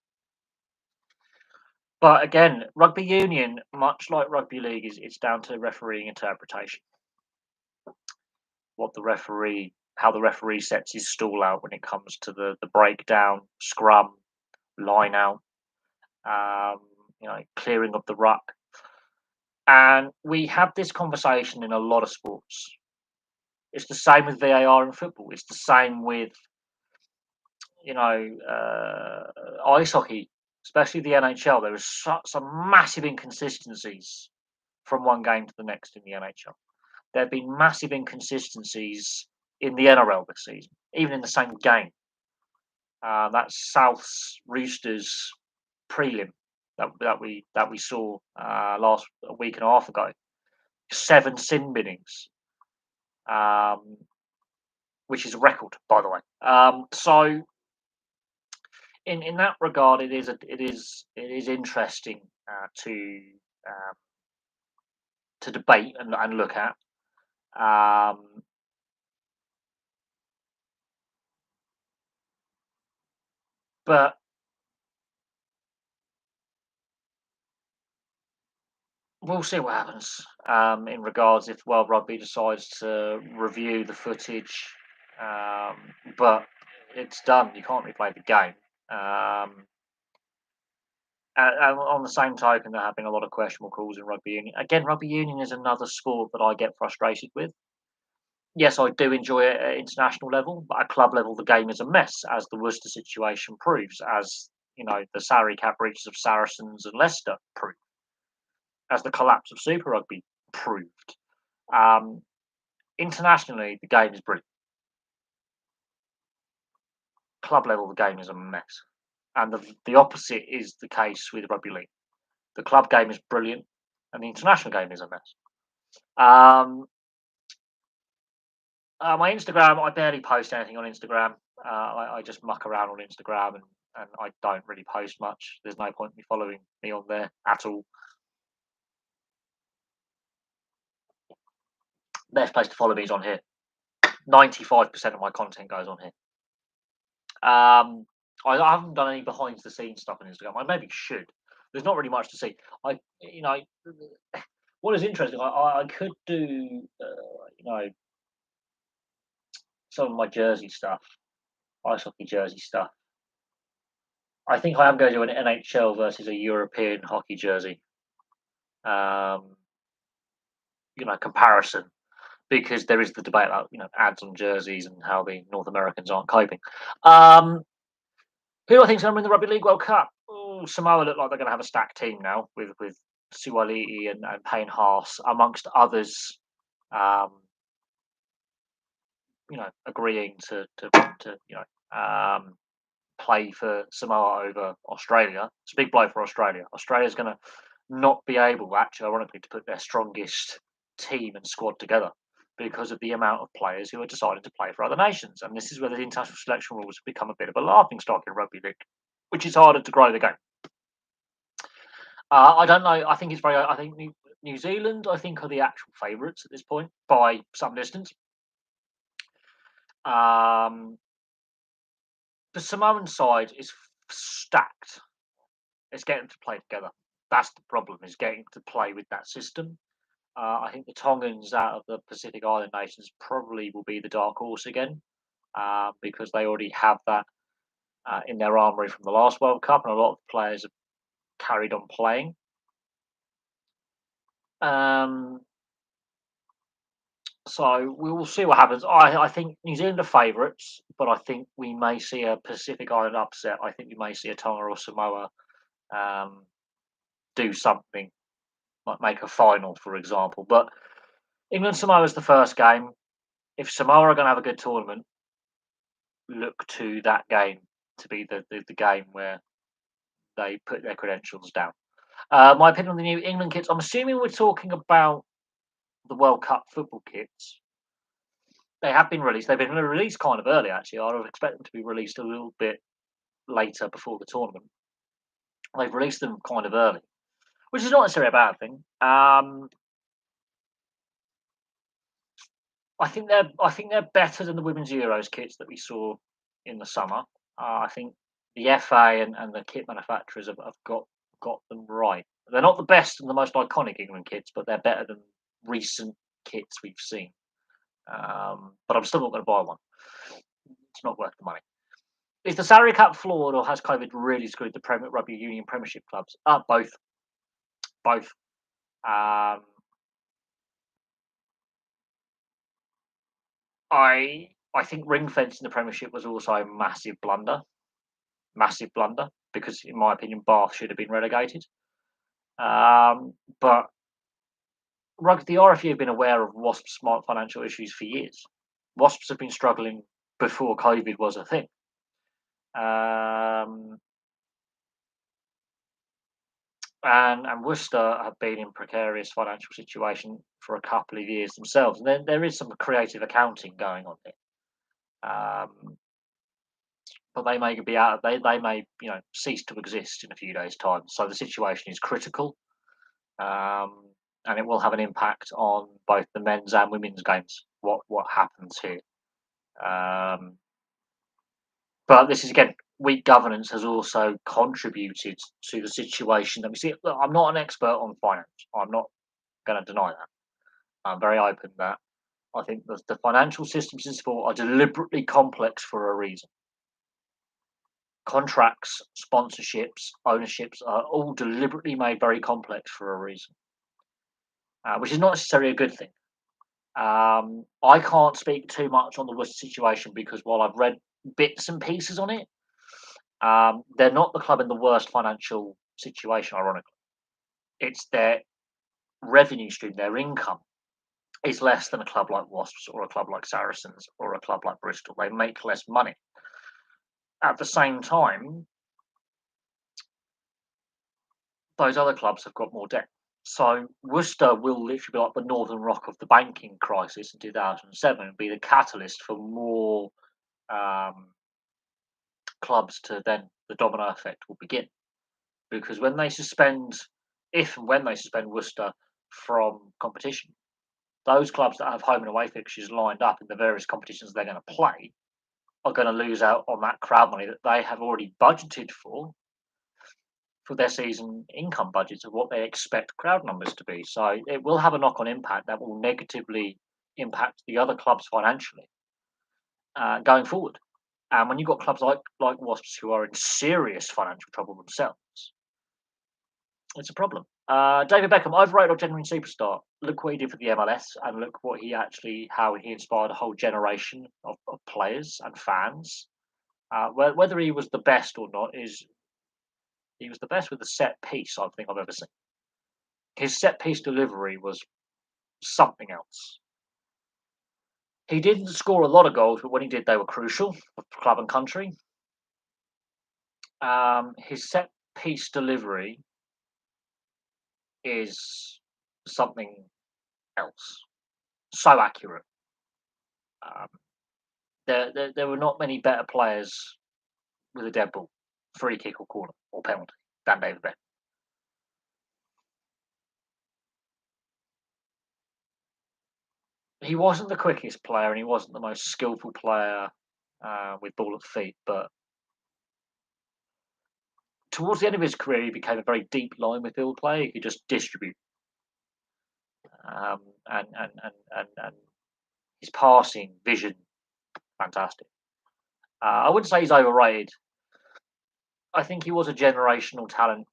Speaker 1: But again, rugby union, much like rugby league, it's down to refereeing interpretation. How the referee sets his stall out when it comes to the breakdown, scrum, line out, clearing of the ruck. And we have this conversation in a lot of sports. It's the same with VAR in football. It's the same with, ice hockey, especially the NHL. There is some massive inconsistencies from one game to the next in the NHL. There have been massive inconsistencies in the NRL this season, even in the same game. That's South's Roosters prelim that we saw last week and a half ago. 7 sin binnings, which is a record, by the way. So, in that regard, it is interesting to debate and look at. But we'll see what happens in regards if World Rugby decides to review the footage. But it's done. You can't replay the game. And on the same token, there have been a lot of questionable calls in rugby union. Again, rugby union is another sport that I get frustrated with. Yes, I do enjoy it at international level, but at club level, the game is a mess, as the Worcester situation proves, as the salary cap breaches of Saracens and Leicester prove, as the collapse of Super Rugby proved. Internationally, the game is brilliant. Club level, the game is a mess, and the opposite is the case with rugby league. The club game is brilliant, and the international game is a mess. My Instagram, I barely post anything on Instagram. I just muck around on Instagram, and I don't really post much. There's no point in me following me on there at all. Best place to follow me is on here. 95% of my content goes on here. I haven't done any behind the scenes stuff on Instagram. I maybe should. There's not really much to see. What is interesting, I could do, some of my jersey stuff, ice hockey jersey stuff. I think I am going to do an NHL versus a European hockey jersey, comparison, because there is the debate about ads on jerseys and how the North Americans aren't coping. Who do I think is going to win the Rugby League World Cup? Samoa look like they're going to have a stacked team now with Suaalii and Payne Haas, amongst others. Agreeing to play for Samoa over Australia. It's a big blow for Australia. Australia's going to not be able, actually, ironically, to put their strongest team and squad together because of the amount of players who are deciding to play for other nations. And this is where the international selection rules have become a bit of a laughing stock in rugby league, which is harder to grow the game. I don't know. I think New Zealand, I think, are the actual favourites at this point by some distance. The Samoan side is stacked. It's getting to play together. That's the problem, is getting to play with that system. I think the Tongans out of the Pacific Island nations probably will be the dark horse again, because they already have that in their armoury from the last World Cup, and a lot of the players have carried on playing. Um, so we will see what happens. I think New Zealand are favourites, but I think we may see a Pacific Island upset. I think we may see a Tonga or Samoa um, do something, like make a final, for example. But England Samoa is the first game. If Samoa are going to have a good tournament, look to that game to be the game where they put their credentials down. My opinion on the new England kits. I'm assuming we're talking about the World Cup football kits. They have been released. They've been released kind of early, actually. I would expect them to be released a little bit later before the tournament. They've released them kind of early, which is not necessarily a bad thing. I think they're better than the women's Euros kits that we saw in the summer. I think the FA and the kit manufacturers have got them right. They're not the best and the most iconic England kits, but they're better than recent kits we've seen. But I'm still not going to buy one. It's not worth the money. Is the salary cap flawed, or has COVID really screwed the Premier Rugby Union Premiership clubs? Both, both. Um, I think ring fencing the Premiership was also a massive blunder, because in my opinion Bath should have been relegated. But the RFU have been aware of Wasps' financial issues for years. Wasps have been struggling before COVID was a thing. Um, and Worcester have been in precarious financial situation for a couple of years themselves. And then there is some creative accounting going on here. But they may be out. They may cease to exist in a few days' time. So the situation is critical, and it will have an impact on both the men's and women's games. What happens here? But this is, again, weak governance has also contributed to the situation that we see. Look, I'm not an expert on finance. I'm not going to deny that. I'm very open that I think the financial systems in sport are deliberately complex for a reason. Contracts, sponsorships, ownerships are all deliberately made very complex for a reason, which is not necessarily a good thing. I can't speak too much on the Worcester situation because while I've read bits and pieces on it, they're not the club in the worst financial situation, ironically. It's their revenue stream, their income is less than a club like Wasps or a club like Saracens or a club like Bristol. They make less money. At the same time, those other clubs have got more debt. So Worcester will literally be like the Northern Rock of the banking crisis in 2007 and be the catalyst for more clubs to then the domino effect will begin. Because when they suspend, if and when they suspend Worcester from competition, those clubs that have home and away fixtures lined up in the various competitions they're going to play are going to lose out on that crowd money that they have already budgeted for their season income budgets of what they expect crowd numbers to be. So it will have a knock-on impact that will negatively impact the other clubs financially going forward. And when you've got clubs like Wasps who are in serious financial trouble themselves, it's a problem. David Beckham, overrated or genuine superstar? Look what he did for the MLS, and look how he inspired a whole generation of players and fans. Whether he was the best or not he was the best with the set piece I think I've ever seen. His set piece delivery was something else. He didn't score a lot of goals, but when he did, they were crucial for club and country. His set piece delivery is something else. So accurate. Um, there were not many better players with a dead ball, free kick or corner or penalty than David Beckham. He wasn't the quickest player and he wasn't the most skillful player with ball at feet, but towards the end of his career, he became a very deep line midfield player. He could just distribute, and his passing vision, fantastic. I wouldn't say he's overrated. I think he was a generational talent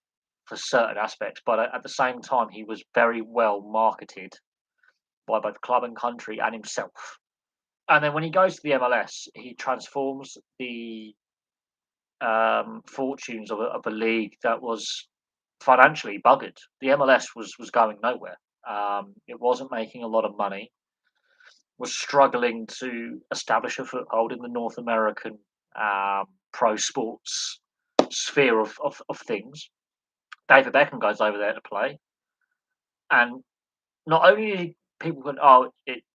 Speaker 1: for certain aspects, but at the same time, he was very well marketed by both club and country and himself. And then when he goes to the MLS, he transforms the fortunes of a league that was financially buggered. The MLS was going nowhere. It wasn't making a lot of money. Was struggling to establish a foothold in the North American pro sports sphere of things. David Beckham goes over there to play, and not only did people went,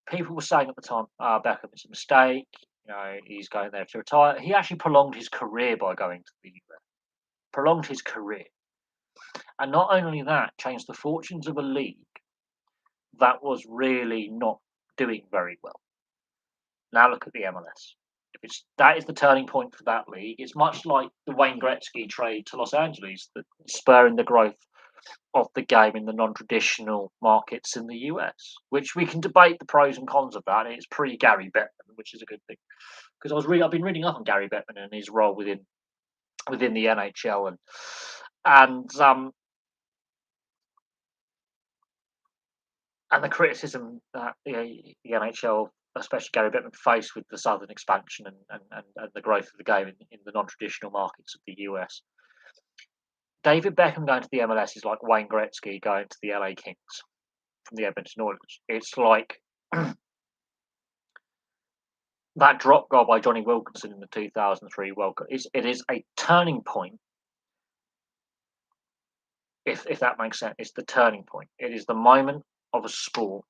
Speaker 1: people were saying at the time, Beckham, it's a mistake. He's going there to retire. He actually prolonged his career by going to the US. Prolonged his career, and not only that, changed the fortunes of a league that was really not doing very well. Now look at the MLS. If that is the turning point for that league, it's much like the Wayne Gretzky trade to Los Angeles, that spurring the growth of the game in the non-traditional markets in the US, which we can debate the pros and cons of that. It's pre Gary Bettman, which is a good thing, because I've been reading up on Gary Bettman and his role within the NHL and the criticism that the NHL, especially Gary Bettman, faced with the southern expansion and the growth of the game in the non-traditional markets of the US. David Beckham going to the MLS is like Wayne Gretzky going to the LA Kings from the Edmonton Oilers. It's like that drop goal by Johnny Wilkinson in the 2003 World Cup. It is a turning point, if that makes sense. It's the turning point. It is the moment of a sport,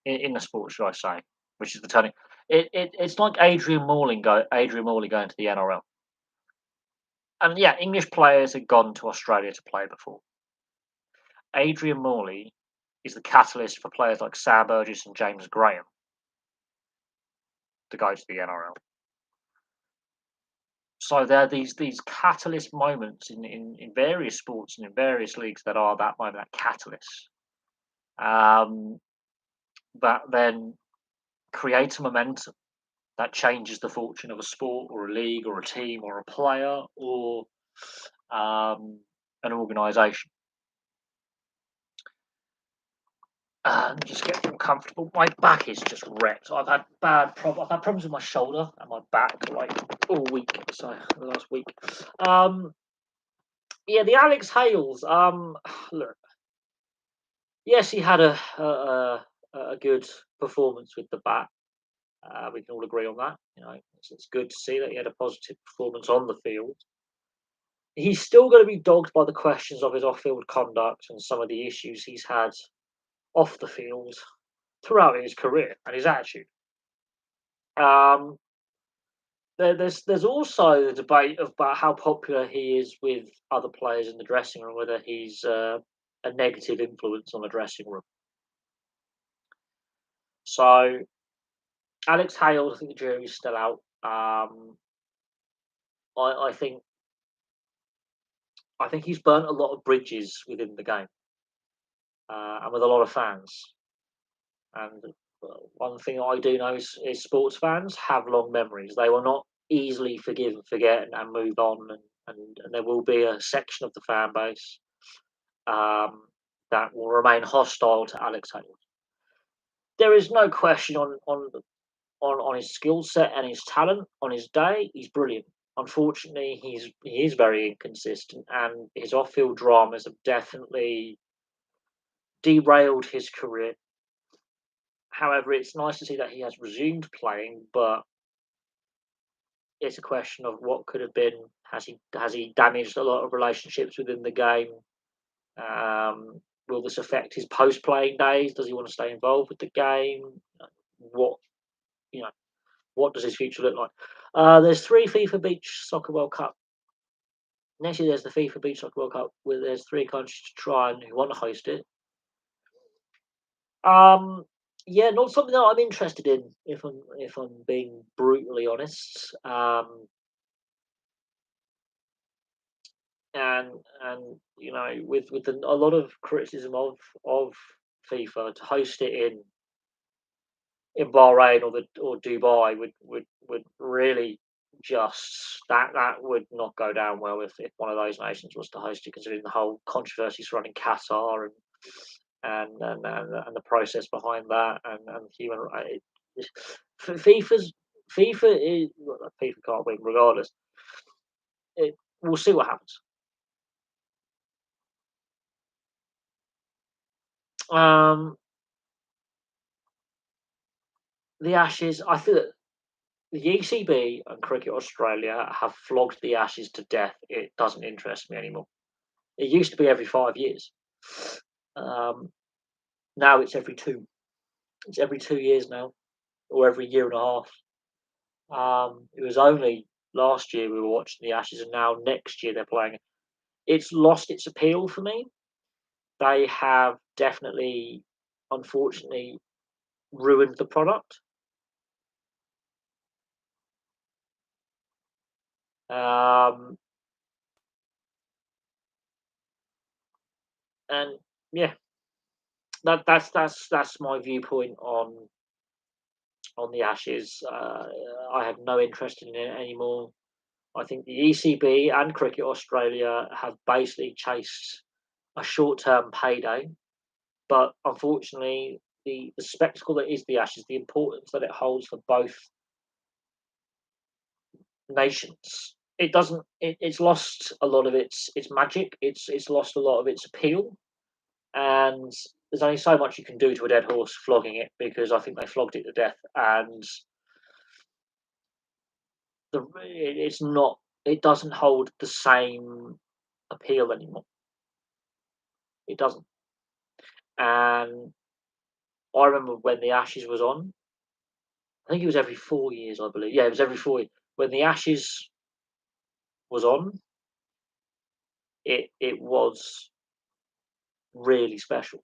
Speaker 1: in the sport, should I say, which is the turning. It's like Adrian Morley going to the NRL. And yeah, English players had gone to Australia to play before. Adrian Morley is the catalyst for players like Sam Burgess and James Graham to go to the NRL. So there are these catalyst moments in various sports and in various leagues that are that moment, that catalyst, that then creates a momentum that changes the fortune of a sport or a league or a team or a player or an organisation. Just get more comfortable. My back is just wrecked. I've had problems with my shoulder and my back like all week. So the last week. Yeah, the Alex Hales. Look. Yes, he had a good performance with the bat. We can all agree on that. It's good to see that he had a positive performance on the field. He's still going to be dogged by the questions of his off-field conduct and some of the issues he's had off the field throughout his career and his attitude. There's also the debate about how popular he is with other players in the dressing room, whether he's a negative influence on the dressing room. So Alex Hales, I think the jury's still out. I think he's burnt a lot of bridges within the game, and with a lot of fans. And one thing I do know is sports fans have long memories. They will not easily forgive and forget and move on. And there will be a section of the fan base that will remain hostile to Alex Hales. There is no question on his skill set and his talent. On his day, he's brilliant. Unfortunately, he is very inconsistent, and his off-field dramas have definitely derailed his career. However, it's nice to see that he has resumed playing, but it's a question of what could have been. Has he damaged a lot of relationships within the game? Will this affect his post-playing days? Does he want to stay involved with the game? What does his future look like? There's 3 FIFA Beach Soccer World Cup. Next year, there's the FIFA Beach Soccer World Cup, where there's 3 countries to try and who want to host it. Yeah, not something that I'm interested in, if I'm being brutally honest. And with a lot of criticism of FIFA, to host it in Bahrain or Dubai would really just that would not go down well if one of those nations was to host it, considering the whole controversy surrounding Qatar and the process behind that and human rights. FIFA's FIFA is well, FIFA can't win regardless. We'll see what happens. Um, the Ashes. I feel that the ECB and Cricket Australia have flogged the Ashes to death. It doesn't interest me anymore. It used to be every 5 years. Um, Now it's every two. It's every 2 years now, or every year and a half. It was only last year we were watching the Ashes, and now next year they're playing. It's lost its appeal for me. They have definitely, unfortunately, ruined the product. Um, and yeah, that's my viewpoint on the Ashes. I have no interest in it anymore. I think the ECB and Cricket Australia have basically chased a short-term payday, but unfortunately, the spectacle that is the Ashes, the importance that it holds for both nations, it doesn't. It's lost a lot of its magic. It's lost a lot of its appeal, and there's only so much you can do to a dead horse flogging it because I think they flogged it to death, and it's not. It doesn't hold the same appeal anymore. It doesn't. And I remember when the Ashes was on. I think it was every 4 years, I believe. Yeah, it was every 4 years. When the Ashes was on, it was really special,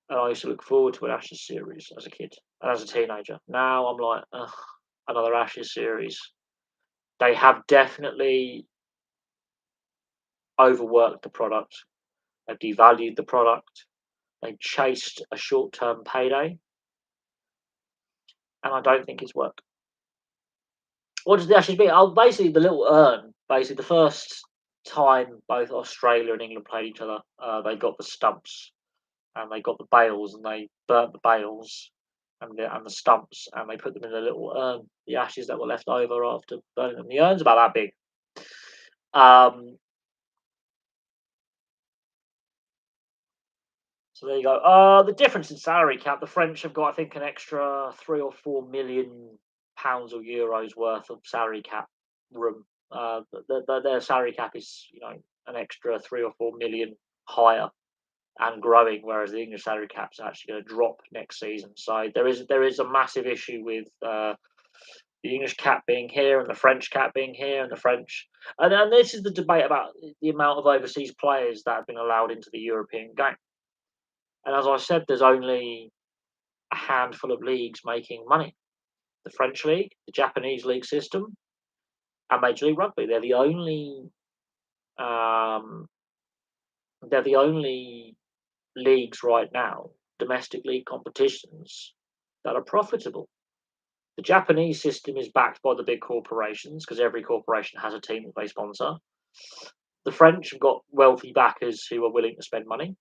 Speaker 1: and I used to look forward to an Ashes series as a kid and as a teenager. Now I'm like, ugh, another Ashes series. They have definitely overworked the product. They've devalued the product. They chased a short-term payday, and I don't think it's worked. What does the Ashes be? Oh, basically the little urn. Basically, the first time both Australia and England played each other, they got the stumps and they got the bales and they burnt the bales and the stumps and they put them in a little urn. The ashes that were left over after burning them. The urn's about that big. Um, so there you go. The difference in salary cap. The French have got, I think, an extra 3 or 4 million pounds or euros worth of salary cap room. Their salary cap is, an extra 3 or 4 million higher and growing, whereas the English salary cap is actually going to drop next season. So there is a massive issue with the English cap being here and the French cap being here, and the French. And this is the debate about the amount of overseas players that have been allowed into the European game. And as I said, there's only a handful of leagues making money: the French league, the Japanese league system, and Major League Rugby. Um, they're the only leagues right now, domestic league competitions, that are profitable. The Japanese system is backed by the big corporations because every corporation has a team that they sponsor. The French have got wealthy backers who are willing to spend money,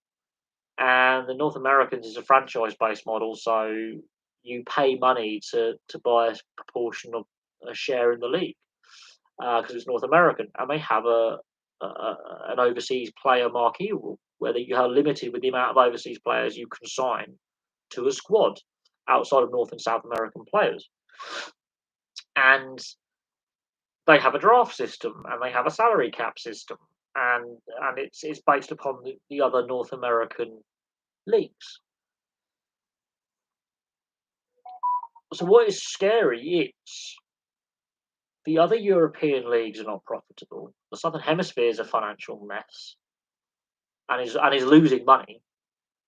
Speaker 1: and the North Americans is a franchise-based model, so you pay money to buy a proportion of a share in the league because it's North American, and they have an overseas player marquee rule where you are limited with the amount of overseas players you can sign to a squad outside of North and South American players. And they have a draft system and they have a salary cap system, and it's based upon the other North American leagues. So what is scary is the other European leagues are not profitable. The Southern Hemisphere is a financial mess and is losing money.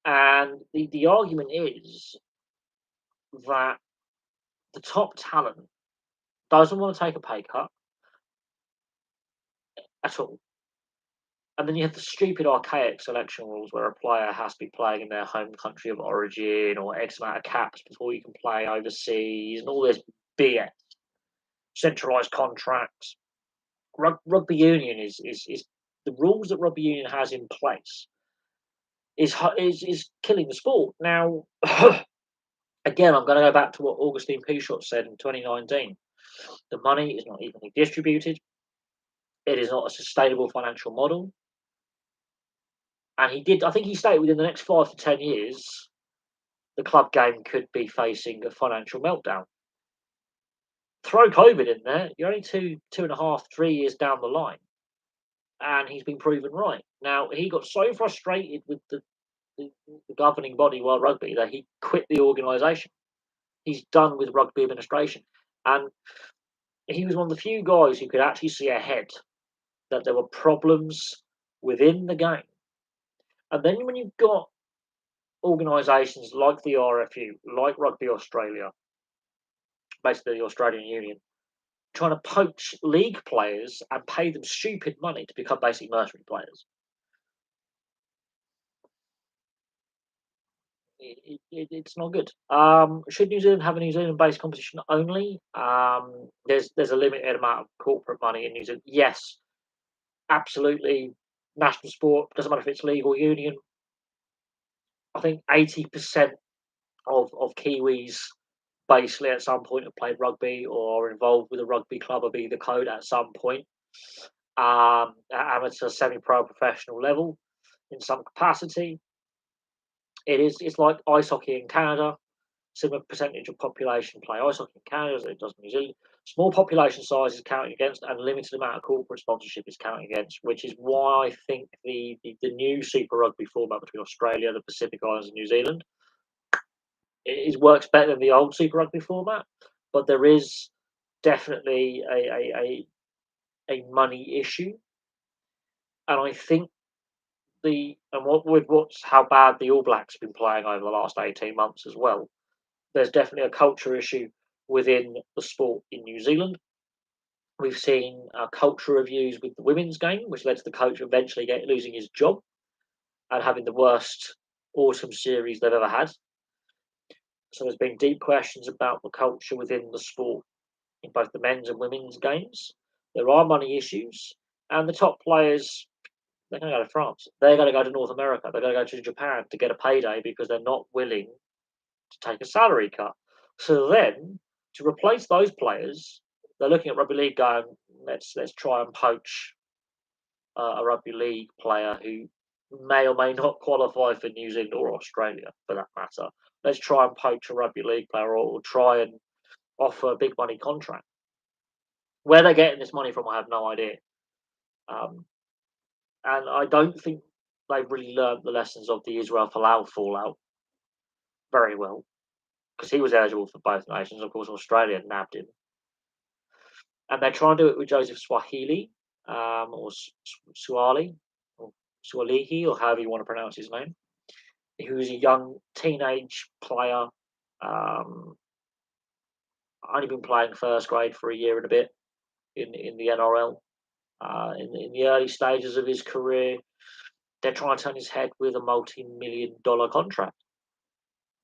Speaker 1: And the argument is that the top talent doesn't want to take a pay cut at all. And then you have the stupid archaic selection rules where a player has to be playing in their home country of origin or X amount of caps before you can play overseas and all this BS. centralised contracts. Rugby union is the rules that rugby union has in place is killing the sport. Now, again, I'm going to go back to what Augustine Pichot said in 2019. The money is not evenly distributed. It is not a sustainable financial model. And I think he stated within the next 5 to 10 years, the club game could be facing a financial meltdown. Throw COVID in there, you're only 2.5, 3 years down the line, and he's been proven right. Now, he got so frustrated with the governing body, World Rugby, that he quit the organisation. He's done with rugby administration. And he was one of the few guys who could actually see ahead that there were problems within the game. And then when you've got organisations like the RFU, like Rugby Australia, basically the Australian Union, trying to poach league players and pay them stupid money to become basically mercenary players. It's not good. Should New Zealand have a New Zealand-based competition only? There's a limited amount of corporate money in New Zealand. Yes, absolutely. National sport, doesn't matter if it's league or union. I think 80% of Kiwis basically at some point have played rugby or are involved with a rugby club of either code at some point. At amateur, semi-pro, professional level in some capacity. It's like ice hockey in Canada. Similar percentage of population play ice hockey in Canada as it does in New Zealand. Small population size is counting against, and limited amount of corporate sponsorship is counting against, which is why I think the new Super Rugby format between Australia, the Pacific Islands, and New Zealand works better than the old Super Rugby format. But there is definitely a money issue, and I think how bad the All Blacks have been playing over the last 18 months as well. There's definitely a culture issue within the sport in New Zealand. We've seen culture reviews with the women's game, which led to the coach eventually losing his job and having the worst autumn series they've ever had. So there's been deep questions about the culture within the sport in both the men's and women's games. There are money issues, and the top players, they're going to go to France. They're going to go to North America. They're going to go to Japan to get a payday because they're not willing to take a salary cut. So then, to replace those players, they're looking at rugby league going, let's try and poach a rugby league player who may or may not qualify for New Zealand or Australia, for that matter. Let's try and poach a rugby league player, or try and offer a big money contract. Where they're getting this money from, I have no idea. And I don't think they've really learned the lessons of the Israel Folau fallout very well, because he was eligible for both nations. Of course, Australia nabbed him. And they're trying to do it with Joseph Swahili, or Suali, or Sualihi, or however you want to pronounce his name, who's a young teenage player, only been playing first grade for a year and a bit in the NRL. In the early stages of his career, they're trying to turn his head with a multi-million-dollar contract.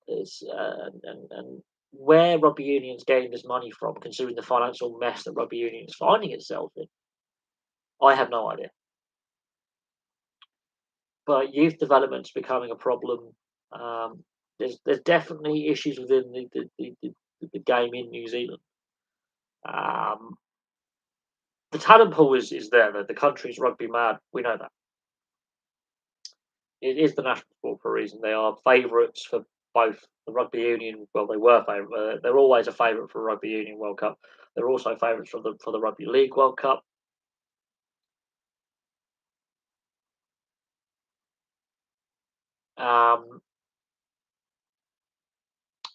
Speaker 1: And where rugby union's getting this money from, considering the financial mess that rugby union is finding itself in, I have no idea. But youth development's becoming a problem. There's definitely issues within the game in New Zealand. The talent pool is there. The country's rugby mad. We know that. It is the national sport for a reason. They are favourites for both the rugby union. Well, they were favourite. They're always a favourite for Rugby Union World Cup. They're also favourites for the Rugby League World Cup.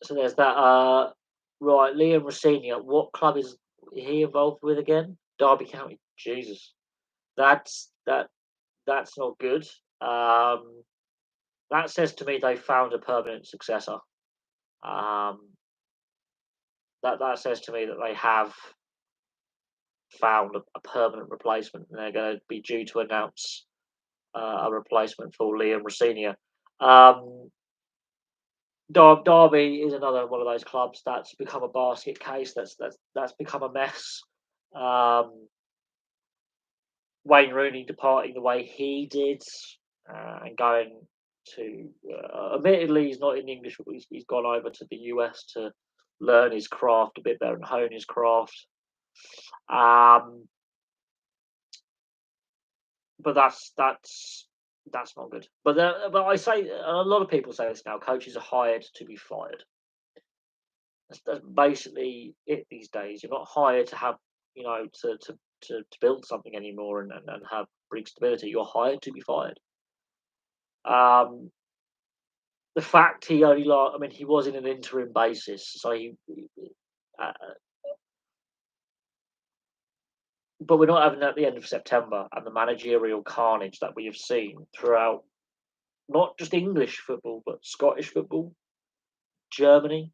Speaker 1: So there's that. Right, Liam Rosenia. What club is he involved with again? Derby County. Jesus, that's not good. That says to me they found a permanent successor. That says to me that they have found a permanent replacement, and they're going to be due to announce a replacement for Liam Rosenia. Derby is another one of those clubs that's become a basket case. That's become a mess. Um, Wayne Rooney departing the way he did, and going to, admittedly, he's not in English, but he's gone over to the US to learn his craft a bit better and hone his craft. Um, but that's not good. But I say, and a lot of people say this now: coaches are hired to be fired. That's basically it these days. You're not hired to have, to build something anymore and have bring stability. You're hired to be fired. Um, the fact he only I mean, he was in an interim basis, so uh, but we're not having that at the end of September, and the managerial carnage that we have seen throughout not just English football, but Scottish football, Germany.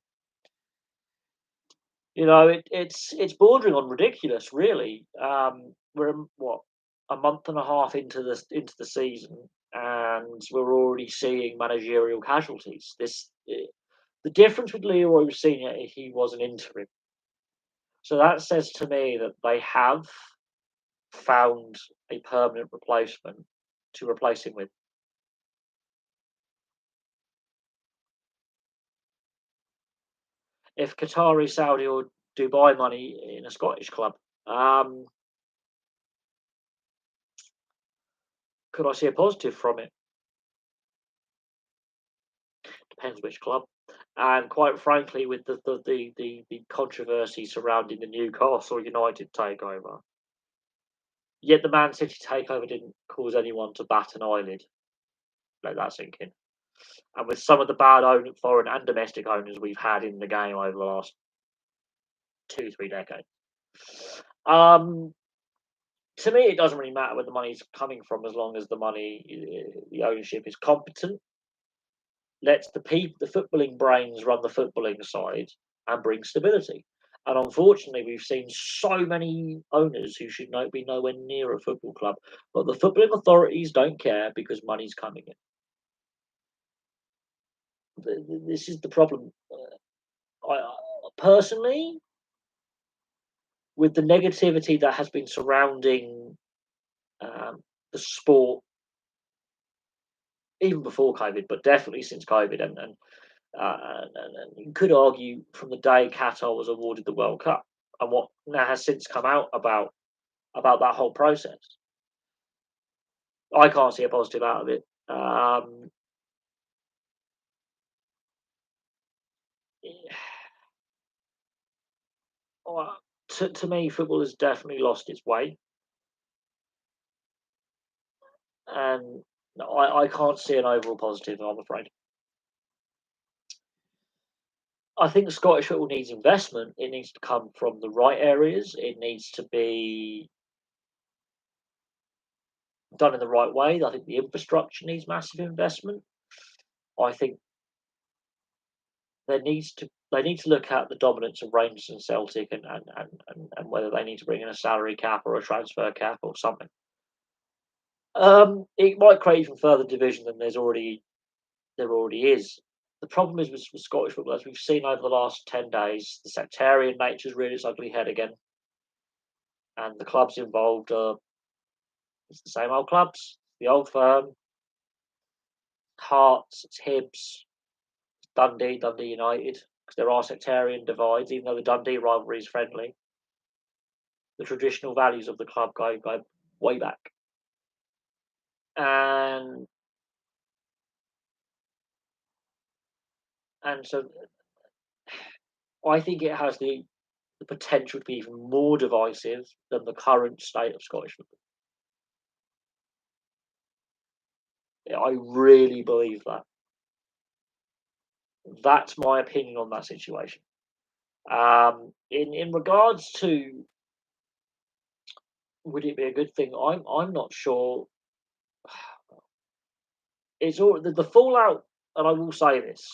Speaker 1: It's bordering on ridiculous, really. We're what, a month and a half into the season, and we're already seeing managerial casualties. The difference with Leroy Senior, he was an interim, so that says to me that they have found a permanent replacement to replace him with. If Qatari, Saudi, or Dubai money in a Scottish club, um, could I see a positive from it? Depends which club. And quite frankly, with the controversy surrounding the Newcastle United takeover, yet the Man City takeover didn't cause anyone to bat an eyelid. Let that sink in. And with some of the bad foreign and domestic owners we've had in the game over the last 2, 3 decades, um, to me, it doesn't really matter where the money's coming from as long as the ownership is competent, lets the footballing brains run the footballing side, and bring stability. And unfortunately, we've seen so many owners who should be nowhere near a football club, but the footballing authorities don't care because money's coming in. This is the problem. Personally, with the negativity that has been surrounding the sport, even before COVID, but definitely since COVID, and you could argue from the day Qatar was awarded the World Cup and what now has since come out about that whole process. I can't see a positive out of it. Uh, to me, football has definitely lost its way, and I can't see an overall positive. I'm afraid. I think Scottish football needs investment. It needs to come from the right areas. It needs to be done in the right way. I think the infrastructure needs massive investment. I think they need to look at the dominance of Rangers and Celtic and whether they need to bring in a salary cap or a transfer cap or something. It might create even further division than there already is. The problem is with Scottish football, as we've seen over the last 10 days, the sectarian nature's reared its ugly head again, and the clubs involved are it's the same old clubs, the old firm, Hearts, it's Hibs, Dundee United, because there are sectarian divides, even though the Dundee rivalry is friendly. The traditional values of the club go way back, and so I think it has the potential to be even more divisive than the current state of Scottish football. Yeah, I really believe that. That's my opinion on that situation. In regards to would it be a good thing? I'm not sure. It's all the fallout, and I will say this,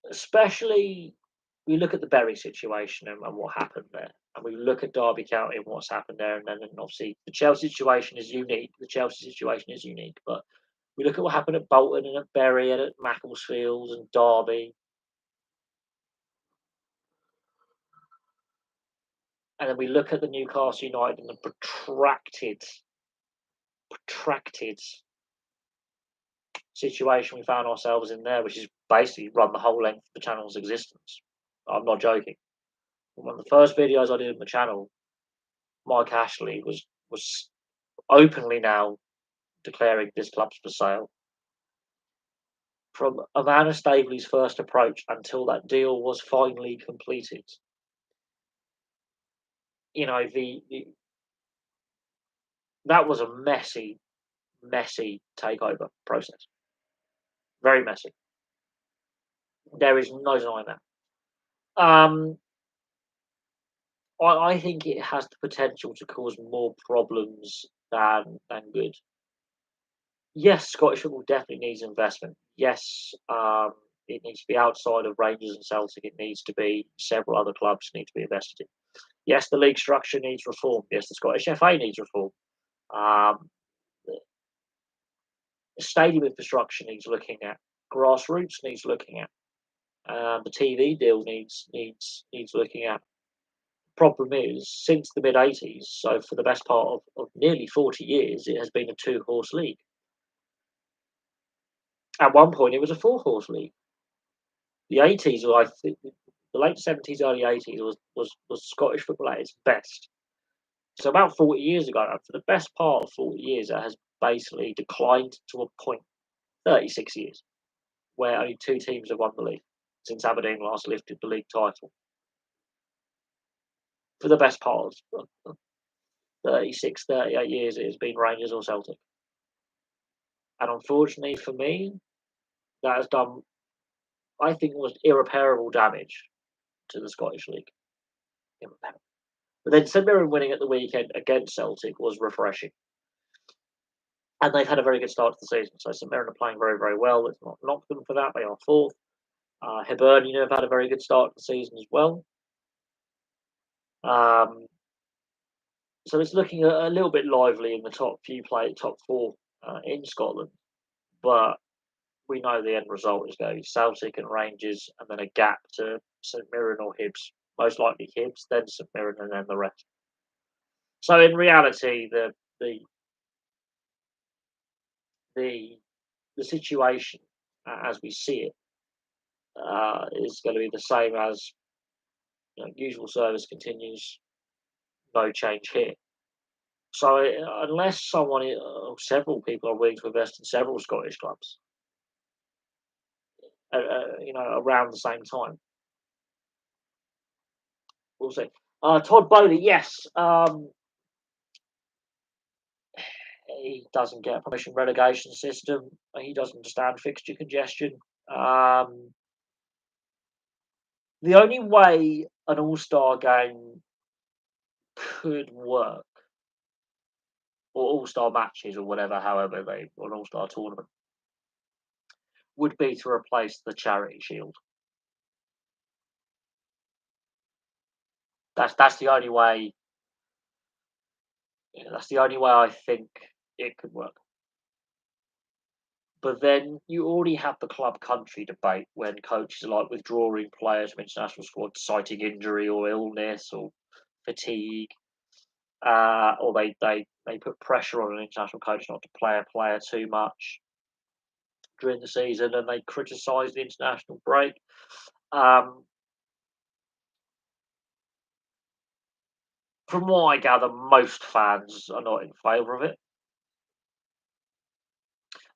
Speaker 1: especially we look at the Berry situation and what happened there, and we look at Derby County and what's happened there, and then obviously the Chelsea situation is unique. The Chelsea situation is unique, but we look at what happened at Bolton and at Bury and at Macclesfield and Derby, And then we look at the Newcastle United and the protracted situation we found ourselves in there, which is basically run the whole length of the channel's existence. I'm not joking. One of the first videos I did on the channel, Mike Ashley was openly now declaring this club's for sale. From Amanda Staveley's first approach until that deal was finally completed, you know, that was a messy takeover process. Very messy. There is no denying that. I think it has the potential to cause more problems than good. Yes, Scottish football definitely needs investment. Yes, it needs to be outside of Rangers and Celtic. It needs to be several other clubs need to be invested in. Yes, the league structure needs reform. Yes, the Scottish FA needs reform. Um, the stadium infrastructure needs looking at. Grassroots needs looking at. The TV deal needs looking at. Problem is, since the mid '80s, so for the best part of nearly 40 years, it has been a two-horse league. At one point, it was a four-horse league. The '80s, or I think the late '70s, early '80s, was Scottish football at its best. So about 40 years ago, for the best part of 40 years, it has basically declined to a point, 36 years, where only two teams have won the league since Aberdeen last lifted the league title. For the best part of 36, 38 years, it has been Rangers or Celtic. And unfortunately for me, that has done, I think, was irreparable damage to the Scottish League. Irreparable. But then St Mirren winning at the weekend against Celtic was refreshing. And they've had a very good start to the season. So St Mirren are playing very, very well. Let's not knock them for that. They are fourth. Hibernian have had a very good start to the season as well. So it's looking a little bit lively in the top four in Scotland. But we know the end result is going to be Celtic and Rangers, and then a gap to St Mirren or Hibs. Most likely Hibs, then St Mirren, and then the rest. So in reality, the situation as we see it is going to be the same as usual service continues, no change here. So unless someone or several people are willing to invest in several Scottish clubs, around the same time, we'll see. Todd Bowley, yes, he doesn't get a promotion relegation system. He doesn't understand fixture congestion. The only way an all-star game could work, or all-star matches, or whatever, or an all-star tournament, would be to replace the Charity Shield. That's the only way. That's the only way I think it could work. But then you already have the club country debate when coaches are like withdrawing players from international squads, citing injury or illness or fatigue, or they put pressure on an international coach not to play a player too much during the season, and they criticise the international break. From what I gather, most fans are not in favour of it.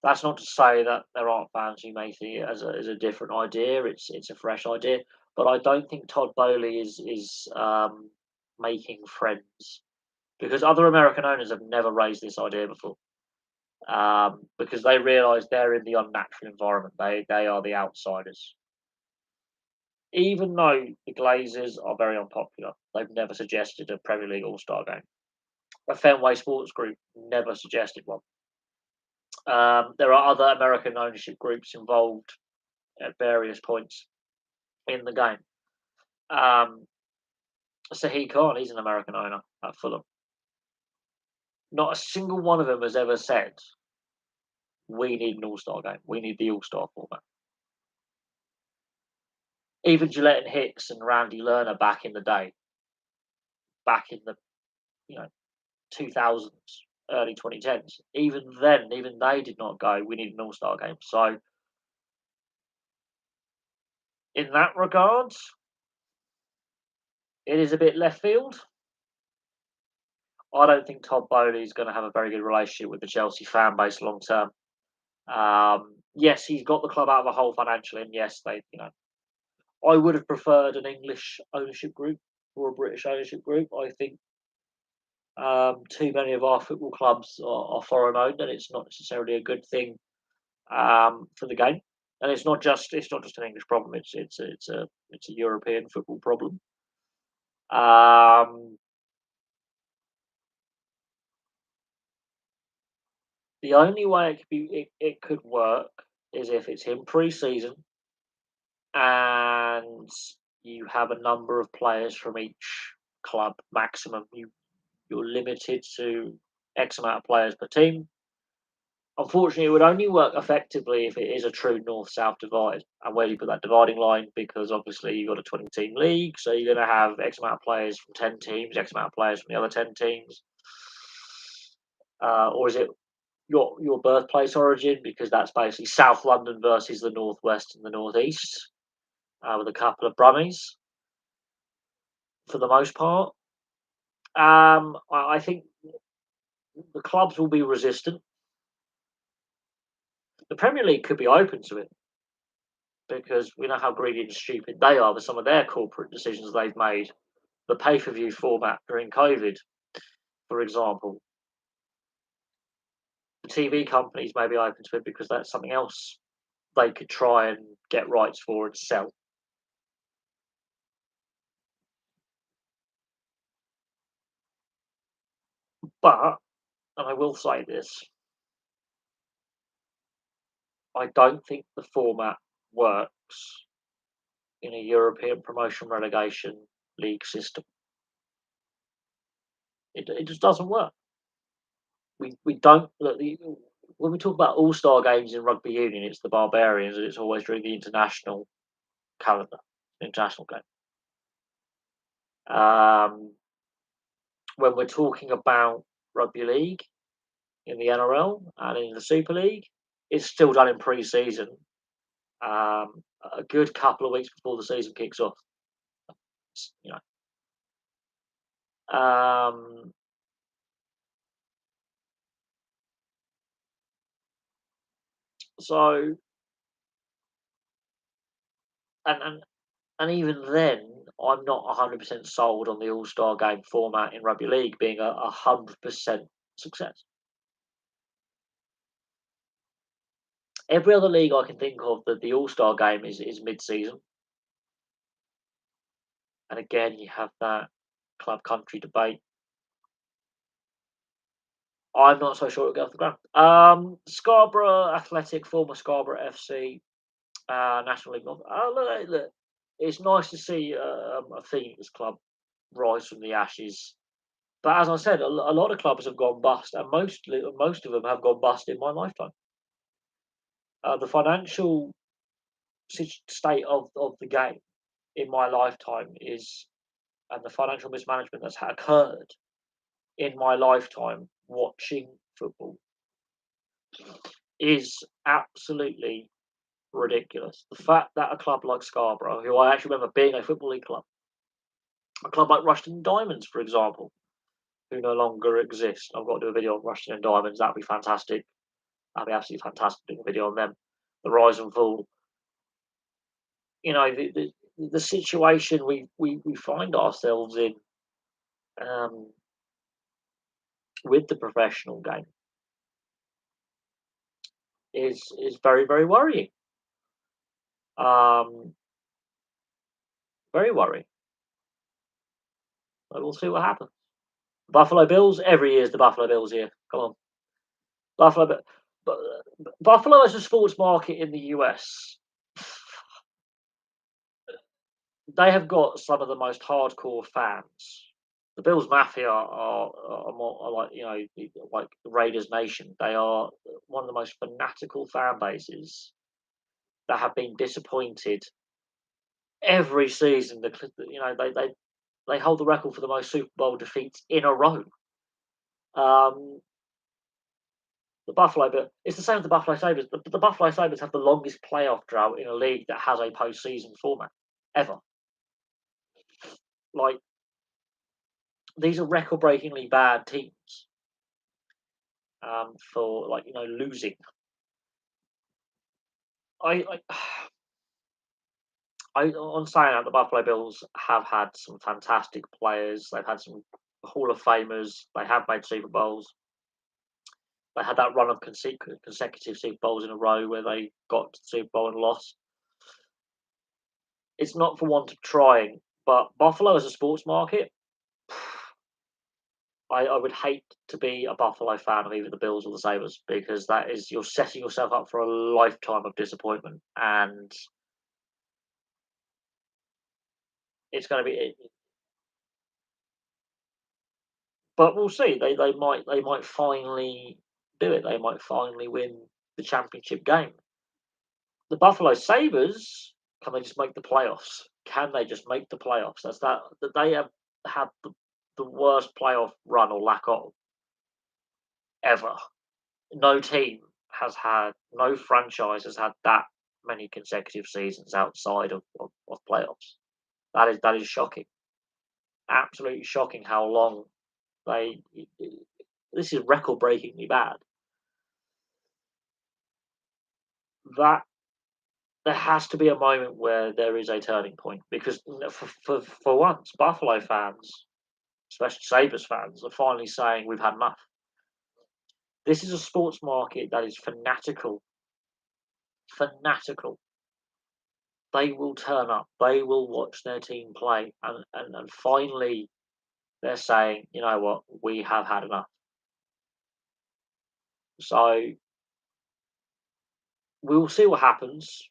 Speaker 1: That's not to say that there aren't fans who may see it as a different idea. It's a fresh idea, but I don't think Todd Bowley is making friends, because other American owners have never raised this idea before, because they realise they're in the unnatural environment. They are the outsiders. Even though the Glazers are very unpopular, they've never suggested a Premier League All-Star game. A Fenway Sports Group never suggested one. There are other American ownership groups involved at various points in the game. Sahih Khan, he's an American owner at Fulham. Not a single one of them has ever said, we need an all-star game. We need the all-star format. Even Gillette and Hicks and Randy Lerner back in the day back in the you know 2000s, early 2010s. Even then, even they did not go. We need an All-Star game. So in that regard, it is a bit left field. I don't think Todd Bowley is going to have a very good relationship with the Chelsea fan base long term. Yes, he's got the club out of a hole financially, and yes, I would have preferred an English ownership group or a British ownership group. I think too many of our football clubs are foreign owned, and it's not necessarily a good thing for the game. And it's not just an English problem. It's a European football problem. Um, the only way it could work is if it's in pre-season and you have a number of players from each club maximum. You're limited to X amount of players per team. Unfortunately, it would only work effectively if it is a true north-south divide. And where do you put that dividing line? Because obviously you've got a 20-team league, so you're going to have X amount of players from 10 teams, X amount of players from the other 10 teams. Or is it your birthplace origin? Because that's basically South London versus the Northwest and the Northeast, with a couple of Brummies for the most part. I think the clubs will be resistant. The Premier League could be open to it because we know how greedy and stupid they are with some of their corporate decisions they've made. The pay-per-view format during COVID, for example. The TV companies may be open to it because that's something else they could try and get rights for and sell. But, and I will say this, I don't think the format works in a European promotion relegation league system. It just doesn't work. We don't look when we talk about all-star games in rugby union, it's the Barbarians, and it's always during the international calendar, international game. When we're talking about rugby league in the NRL and in the Super League, it's still done in pre-season, a good couple of weeks before the season kicks off. You know, so and and even then, I'm not 100% sold on the All Star game format in rugby league being a 100% success. Every other league I can think of that the All Star game is mid season, and again you have that club country debate. I'm not so sure it'll get off the ground. Scarborough Athletic, former Scarborough FC, National League North. Look, it's nice to see a Phoenix club rise from the ashes. But as I said, a lot of clubs have gone bust, and most of them have gone bust in my lifetime. The financial state of the game in my lifetime and the financial mismanagement that's occurred in my lifetime watching football is absolutely ridiculous. The fact that a club like Scarborough, who I actually remember being a football league club, a club like Rushden Diamonds, for example, who no longer exist. I've got to do a video on Rushden and Diamonds. That'd be fantastic. That'd be absolutely fantastic doing a video on them. The rise and fall. You know, the situation we find ourselves in um, with the professional game is very, very worrying. Um, very worrying. But we'll see what happens. Buffalo Bills, every year is the Buffalo Bills here. Come on. Buffalo, but Buffalo as a sports market in the US, they have got some of the most hardcore fans. The Bills Mafia are more are like like the Raiders Nation. They are one of the most fanatical fan bases that have been disappointed every season. They They hold the record for the most Super Bowl defeats in a row. Um, the Buffalo, but it's the same with the Buffalo Sabres. The Buffalo Sabres have the longest playoff drought in a league that has a postseason format ever. Like, these are record-breakingly bad teams for, like, losing. I on saying that, the Buffalo Bills have had some fantastic players. They've had some Hall of Famers. They have made Super Bowls. They had that run of consecutive Super Bowls in a row where they got to the Super Bowl and lost. It's not for want of trying, but Buffalo as a sports market, I would hate to be a Buffalo fan of either the Bills or the Sabres, because that is, you're setting yourself up for a lifetime of disappointment, and it's going to be. But we'll see. They might finally do it. They might finally win the championship game. The Buffalo Sabres, can they just make the playoffs? Can they just make the playoffs? That they have had the worst playoff run or lack of ever. No team no franchise has had that many consecutive seasons outside of playoffs. That is shocking. Absolutely shocking how long they. This is record breakingly bad. That there has to be a moment where there is a turning point, because for once, Buffalo fans, especially Sabres fans, are finally saying we've had enough. This is a sports market that is fanatical. Fanatical. They will turn up. They will watch their team play, and finally, they're saying, you know what, we have had enough. So we'll see what happens.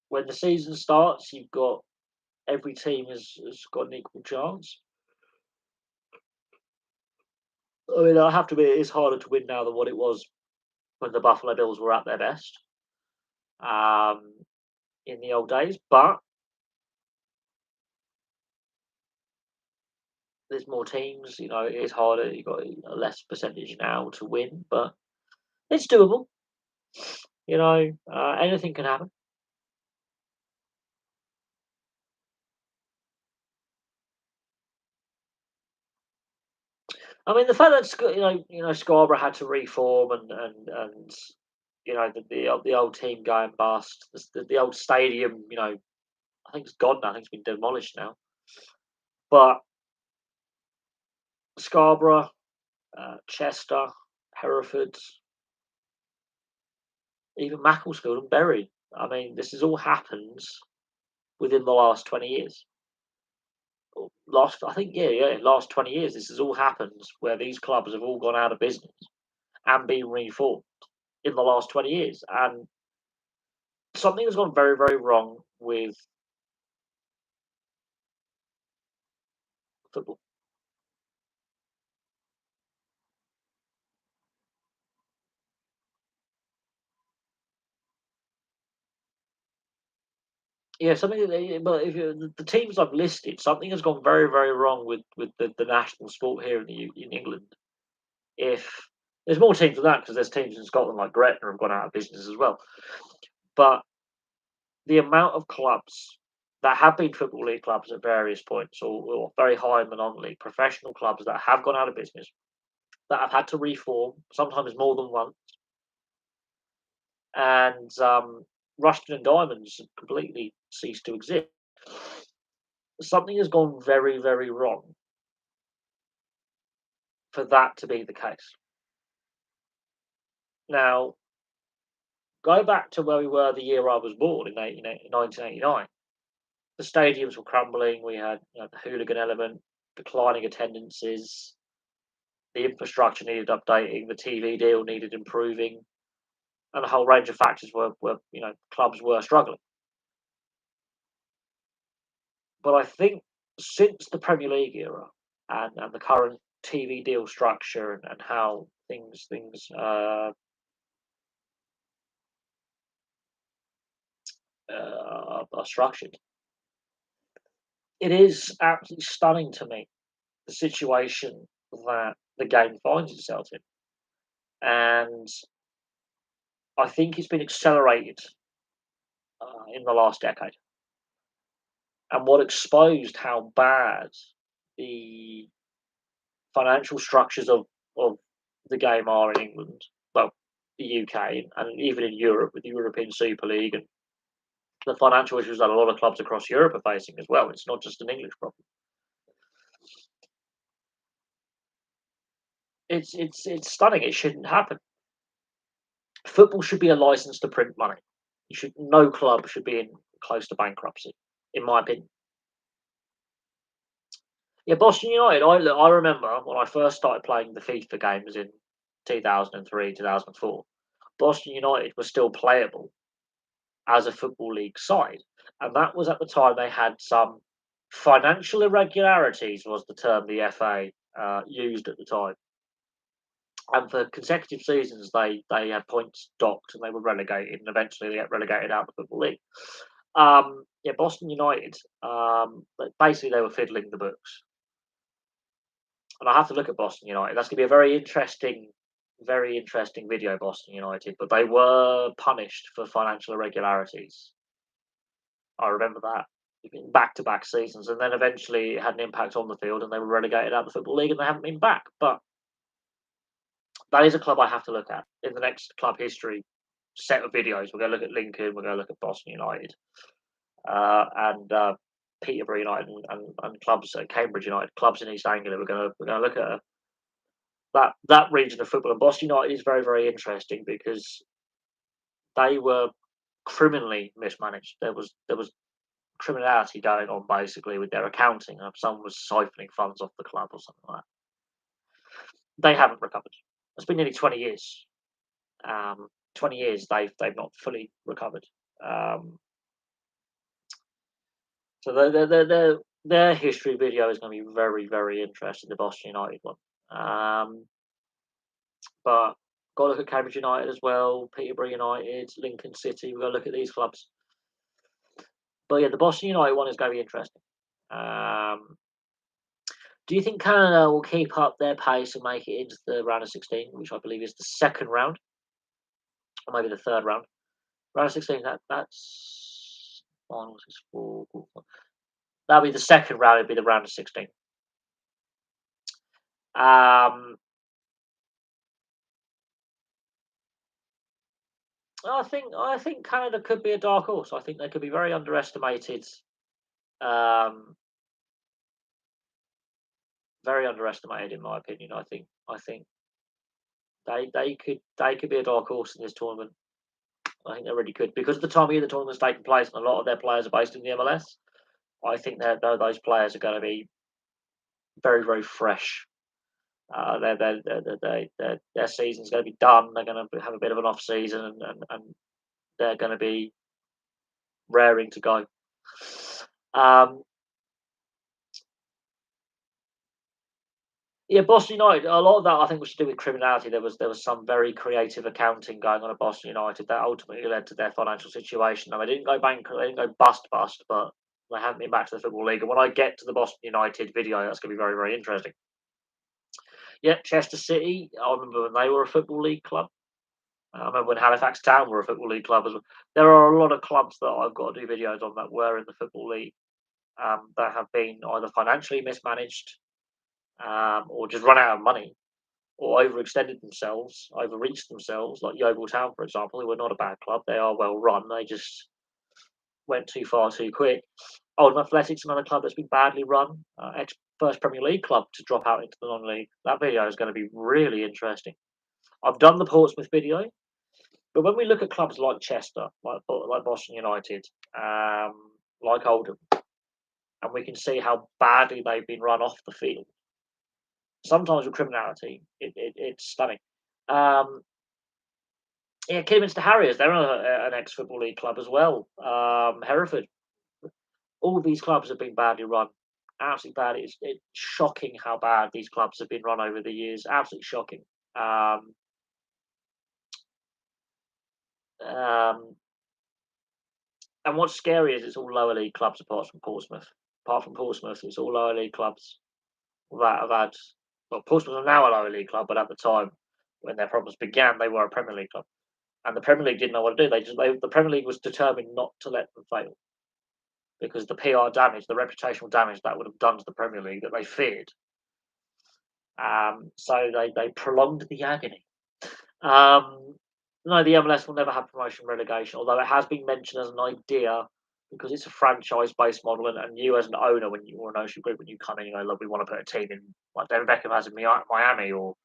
Speaker 1: When the season starts, you've got every team has got an equal chance. I mean, I have to admit, it is harder to win now than what it was when the Buffalo Bills were at their best um, in the old days. But there's more teams. It is harder. You've got a less percentage now to win, but it's doable. Anything can happen. I mean, the fact that Scarborough had to reform, and the old team going bust, the old stadium. I think it's gone now. I think it's been demolished now. But Scarborough, Chester, Hereford, even Macclesfield and Bury. I mean, this has all happened within the last 20 years. I think, yeah, last 20 years, this has all happened where these clubs have all gone out of business and been reformed in the last 20 years. And something has gone very, very wrong with football. Yeah, but if the teams I've listed, something has gone very, very wrong with the national sport here in England. If there's more teams than that, because there's teams in Scotland like Gretna have gone out of business as well. But the amount of clubs that have been football league clubs at various points, or very high in the non-league professional clubs that have gone out of business, that have had to reform, sometimes more than once, and Rushton and Diamonds completely ceased to exist. Something has gone very, very wrong for that to be the case. Now, go back to where we were the year I was born in 1989. The stadiums were crumbling. We had the hooligan element, declining attendances, the infrastructure needed updating, the TV deal needed improving, and a whole range of factors were clubs were struggling. But I think since the Premier League era, and the current TV deal structure, and how things are structured. It is absolutely stunning to me the situation that the game finds itself in, and I think it's been accelerated in the last decade. And what exposed how bad the financial structures of the game are in England, well, the UK, and even in Europe with the European Super League and the financial issues that a lot of clubs across Europe are facing as well. It's not just an English problem. It's stunning. It shouldn't happen. Football should be a license to print money. No club should be in close to bankruptcy, in my opinion. Yeah, Boston United. I remember when I first started playing the FIFA games in 2003, 2004. Boston United was still playable as a football league side, and that was at the time they had some financial irregularities was the term the FA used at the time. And for consecutive seasons, they had points docked and they were relegated, and eventually they get relegated out of the football league. Yeah, Boston United. Basically, they were fiddling the books, and I have to look at Boston United. That's going to be a very interesting video, Boston United. But they were punished for financial irregularities. I remember that back to back seasons, and then eventually it had an impact on the field, and they were relegated out of the football league, and they haven't been back. But that is a club I have to look at in the next club history set of videos. We're going to look at Lincoln. We're going to look at Boston United, and Peterborough United, and clubs at Cambridge United, clubs in East Anglia. We're going to look at that region of football. And Boston United is very interesting because they were criminally mismanaged. There was criminality going on basically with their accounting. Someone was siphoning funds off the club or something like that. They haven't recovered. It's been nearly 20 years. 20 years they've not fully recovered. So their history video is going to be very interesting. The Boston United one, but got to look at Cambridge United as well, Peterborough United, Lincoln City. We've got to look at these clubs. But yeah, the Boston United one is going to be interesting. Do you think Canada will keep up their pace and make it into the round of 16, which I believe is the second round, or maybe the third round? Round of 16. That's finals is four. That'll be the second round. It'll be the round of 16. I think Canada could be a dark horse. I think they could be very underestimated. Very underestimated in my opinion. I think they could be a dark horse in this tournament. I think they really could because of the time of year the tournament's taking place, and a lot of their players are based in the MLS. I think that those players are going to be very fresh. Their season's going to be done. They're going to have a bit of an off season, and they're going to be raring to go. Yeah, Boston United. A lot of that I think was to do with criminality. There was some very creative accounting going on at Boston United that ultimately led to their financial situation. Now they didn't go bankrupt, they didn't go bust, but they haven't been back to the football league. And when I get to the Boston United video, that's going to be very interesting. Yeah, Chester City. I remember when they were a football league club. I remember when Halifax Town were a football league club as well. There are a lot of clubs that I've got to do videos on that were in the football league that have been either financially mismanaged or just run out of money, or overextended themselves, overreached themselves, like Yeovil Town, for example, who are not a bad club. They are well run. They just went too far too quick. Oldham Athletics, another club that's been badly run, ex first Premier League club to drop out into the non-league. That video is going to be really interesting. I've done the Portsmouth video, but when we look at clubs like Chester, like Boston United, like Oldham, and we can see how badly they've been run off the field, sometimes with criminality, it's stunning. Yeah, Kidderminster Harriers, they're an ex-Football League club as well. Hereford. All these clubs have been badly run. Absolutely bad. It's shocking how bad these clubs have been run over the years. Absolutely shocking. And what's scary is it's all lower league clubs apart from Portsmouth. Apart from Portsmouth, it's all lower league clubs that have had. Well, Portsmouth are now a lower league club, but at the time when their problems began, they were a Premier League club, and the Premier League didn't know what to do. The Premier League was determined not to let them fail because the PR damage, the reputational damage that would have done to the Premier League that they feared. So they prolonged the agony. No, the MLS will never have promotion relegation, although it has been mentioned as an idea because it's a franchise-based model, and you as an owner, when you or an ownership group, when you come in, you go, look, we want to put a team in like David Beckham has in Miami or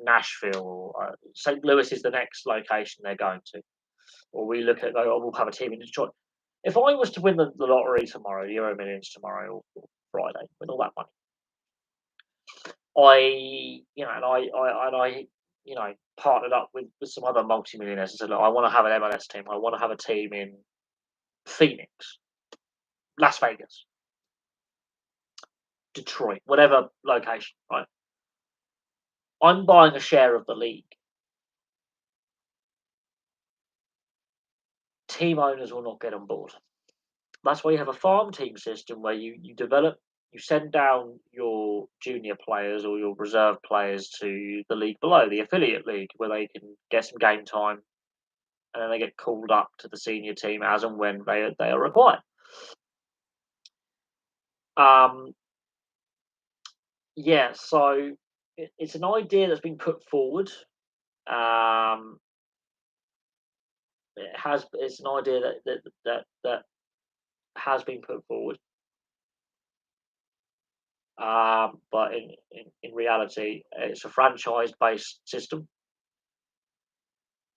Speaker 1: Nashville, or St. Louis is the next location they're going to, or we look at, oh, we'll have a team in Detroit. If I was to win the lottery tomorrow, Euro Millions tomorrow or Friday, with all that money, I partnered up with some other multimillionaires and said, look, I want to have an MLS team. I want to have a team in Phoenix, Las Vegas, Detroit, whatever location, right? I'm buying a share of the league. Team owners will not get on board. That's why you have a farm team system where you develop, you send down your junior players or your reserve players to the league below, the affiliate league, where they can get some game time, and then they get called up to the senior team as and when they are required. Um, yeah, so it's an idea that's been put forward. It's an idea that has been put forward. But in reality, it's a franchise-based system,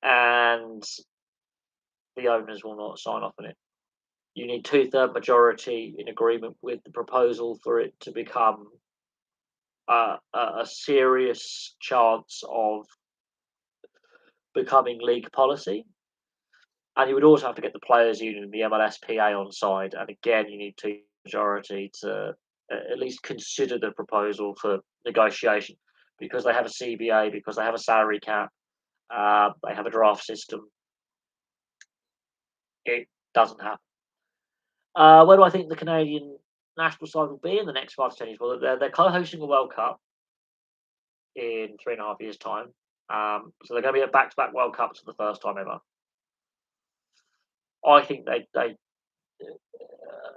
Speaker 1: and the owners will not sign off on it. You need two-third majority in agreement with the proposal for it to become a serious chance of becoming league policy. And you would also have to get the players' union and the MLSPA on side. And again, you need two majority to at least consider the proposal for negotiation, because they have a CBA, because they have a salary cap, they have a draft system. It doesn't happen. Where do I think the Canadian national side will be in the next 5 to 10 years? Well, they're co-hosting a World Cup in 3.5 years' time. So they're going to be at back-to-back World Cups for the first time ever. I think they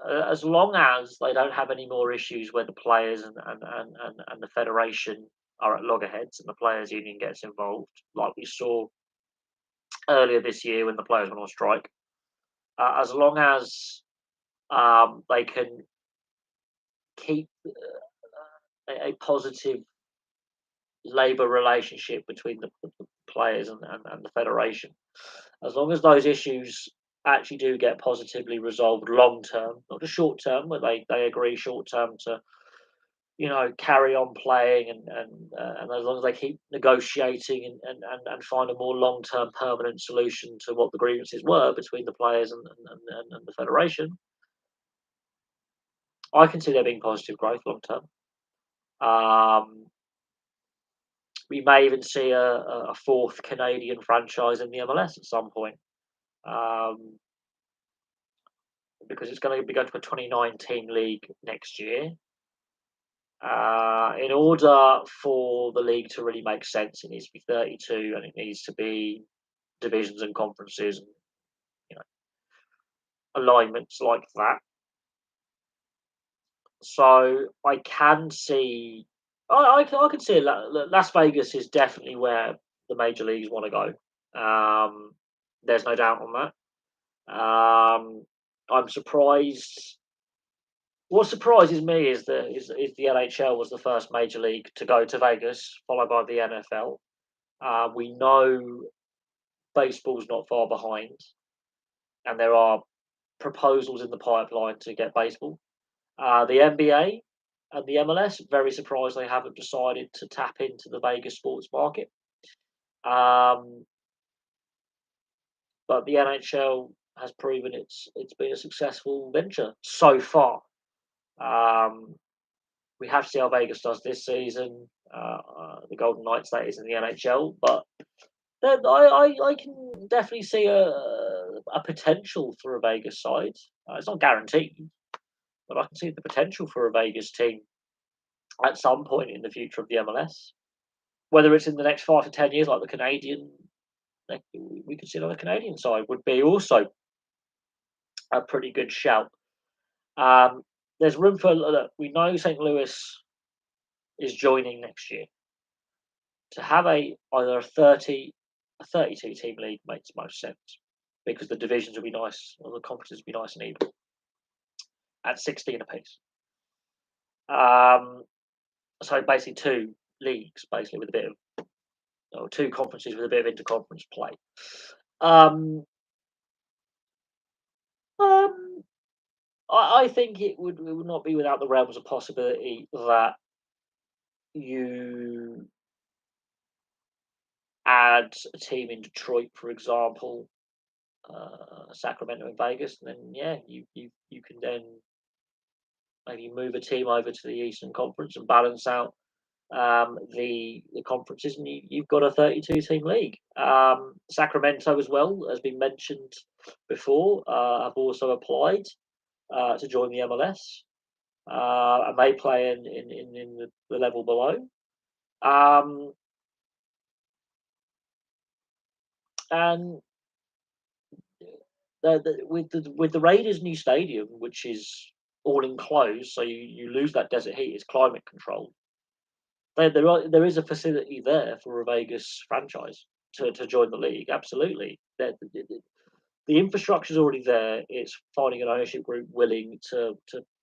Speaker 1: as long as they don't have any more issues where the players and the federation are at loggerheads and the players' union gets involved, like we saw earlier this year when the players went on strike, as long as they can keep a positive labour relationship between the players and the federation, as long as those issues actually do get positively resolved long term, not just short term, but they agree short term to carry on playing, and as long as they keep negotiating and find a more long term permanent solution to what the grievances were between the players and the federation, I can see there being positive growth long term. We may even see a fourth Canadian franchise in the MLS at some point, because it's going to be going to a 2019 league next year. In order for the league to really make sense, it needs to be 32, and it needs to be divisions and conferences, and alignments like that. So I can see, I can see Las Vegas is definitely where the major leagues want to go. There's no doubt on that. I'm surprised. What surprises me is the NHL was the first major league to go to Vegas, followed by the NFL. We know baseball's not far behind, and there are proposals in the pipeline to get baseball. The NBA and the MLS, very surprised they haven't decided to tap into the Vegas sports market. But the NHL has proven it's been a successful venture so far. We have to see how Vegas does this season. The Golden Knights, that is, in the NHL, but Then I can definitely see a potential for a Vegas side. It's not guaranteed, but I can see the potential for a Vegas team at some point in the future of the MLS. Whether it's in the next 5 to 10 years, like the Canadian, like, we could see another Canadian side would be also a pretty good shout. Um, there's room for look. We know St. Louis is joining next year. To have either a 32 team league makes most sense because the divisions will be nice, or the conferences will be nice and even at 16 apiece. Um, so basically, two leagues, basically with a bit of, or two conferences with a bit of interconference play. Um, um, I think it would not be without the realms of possibility that you add a team in Detroit, for example, Sacramento and Vegas, and then yeah, you can then maybe move a team over to the Eastern Conference and balance out the conferences, and you've got a 32 team league. Sacramento as well has been mentioned before. Have also applied to join the MLS, and they play in the level below. Um, and with the Raiders' new stadium, which is all enclosed, so you lose that desert heat. It's climate controlled. There is a facility there for a Vegas franchise to join the league. Absolutely, the infrastructure is already there. It's finding an ownership group willing to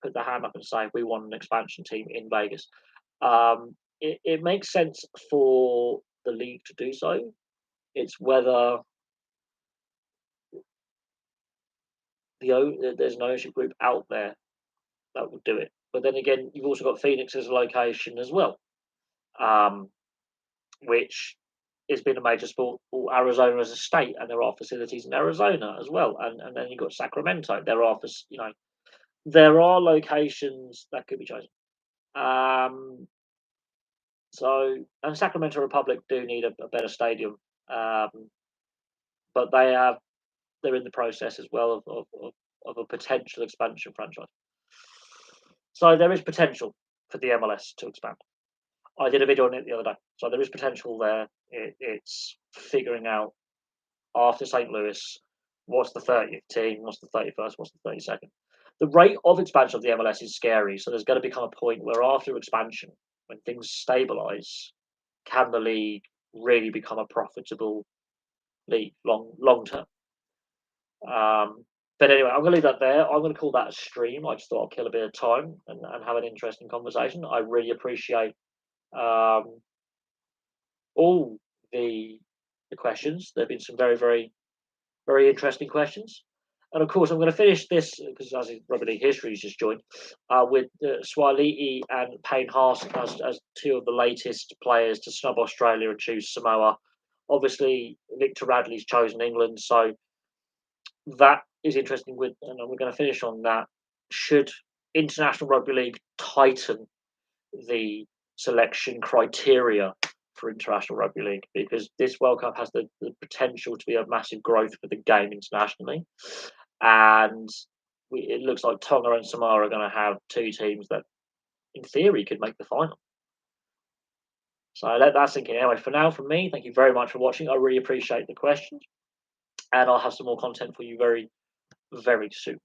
Speaker 1: put their hand up and say we want an expansion team in Vegas. It makes sense for the league to do so. It's whether there's an ownership group out there that would do it. But then again, you've also got Phoenix as a location as well, um, which has been a major sport for Arizona as a state, and there are facilities in Arizona as well. And then you've got Sacramento. There are locations that could be chosen. Um, and Sacramento Republic do need a better stadium, um, but they're in the process as well of a potential expansion franchise. So there is potential for the MLS to expand. I did a video on it the other day, so there is potential there. It's figuring out after St. Louis, what's the 30th team, what's the 31st, what's the 32nd. The rate of expansion of the MLS is scary, so there's going to become a point where after expansion, when things stabilise, can the league really become a profitable league long term? But anyway, I'm going to leave that there. I'm going to call that a stream. I just thought I'd kill a bit of time and have an interesting conversation. I really appreciate um, all the questions. There have been some very interesting questions. And of course, I'm going to finish this because as Rugby League History has just joined with Swaliti and Payne Haas as two of the latest players to snub Australia and choose Samoa. Obviously, Victor Radley's chosen England, so that is interesting. And we're going to finish on that. Should International Rugby League tighten the selection criteria for International Rugby League, because this World Cup has the potential to be a massive growth for the game internationally, and it looks like Tonga and Samoa are going to have two teams that, in theory, could make the final. So let that sink in. Anyway, for now, from me, thank you very much for watching. I really appreciate the questions, and I'll have some more content for you very, very soon.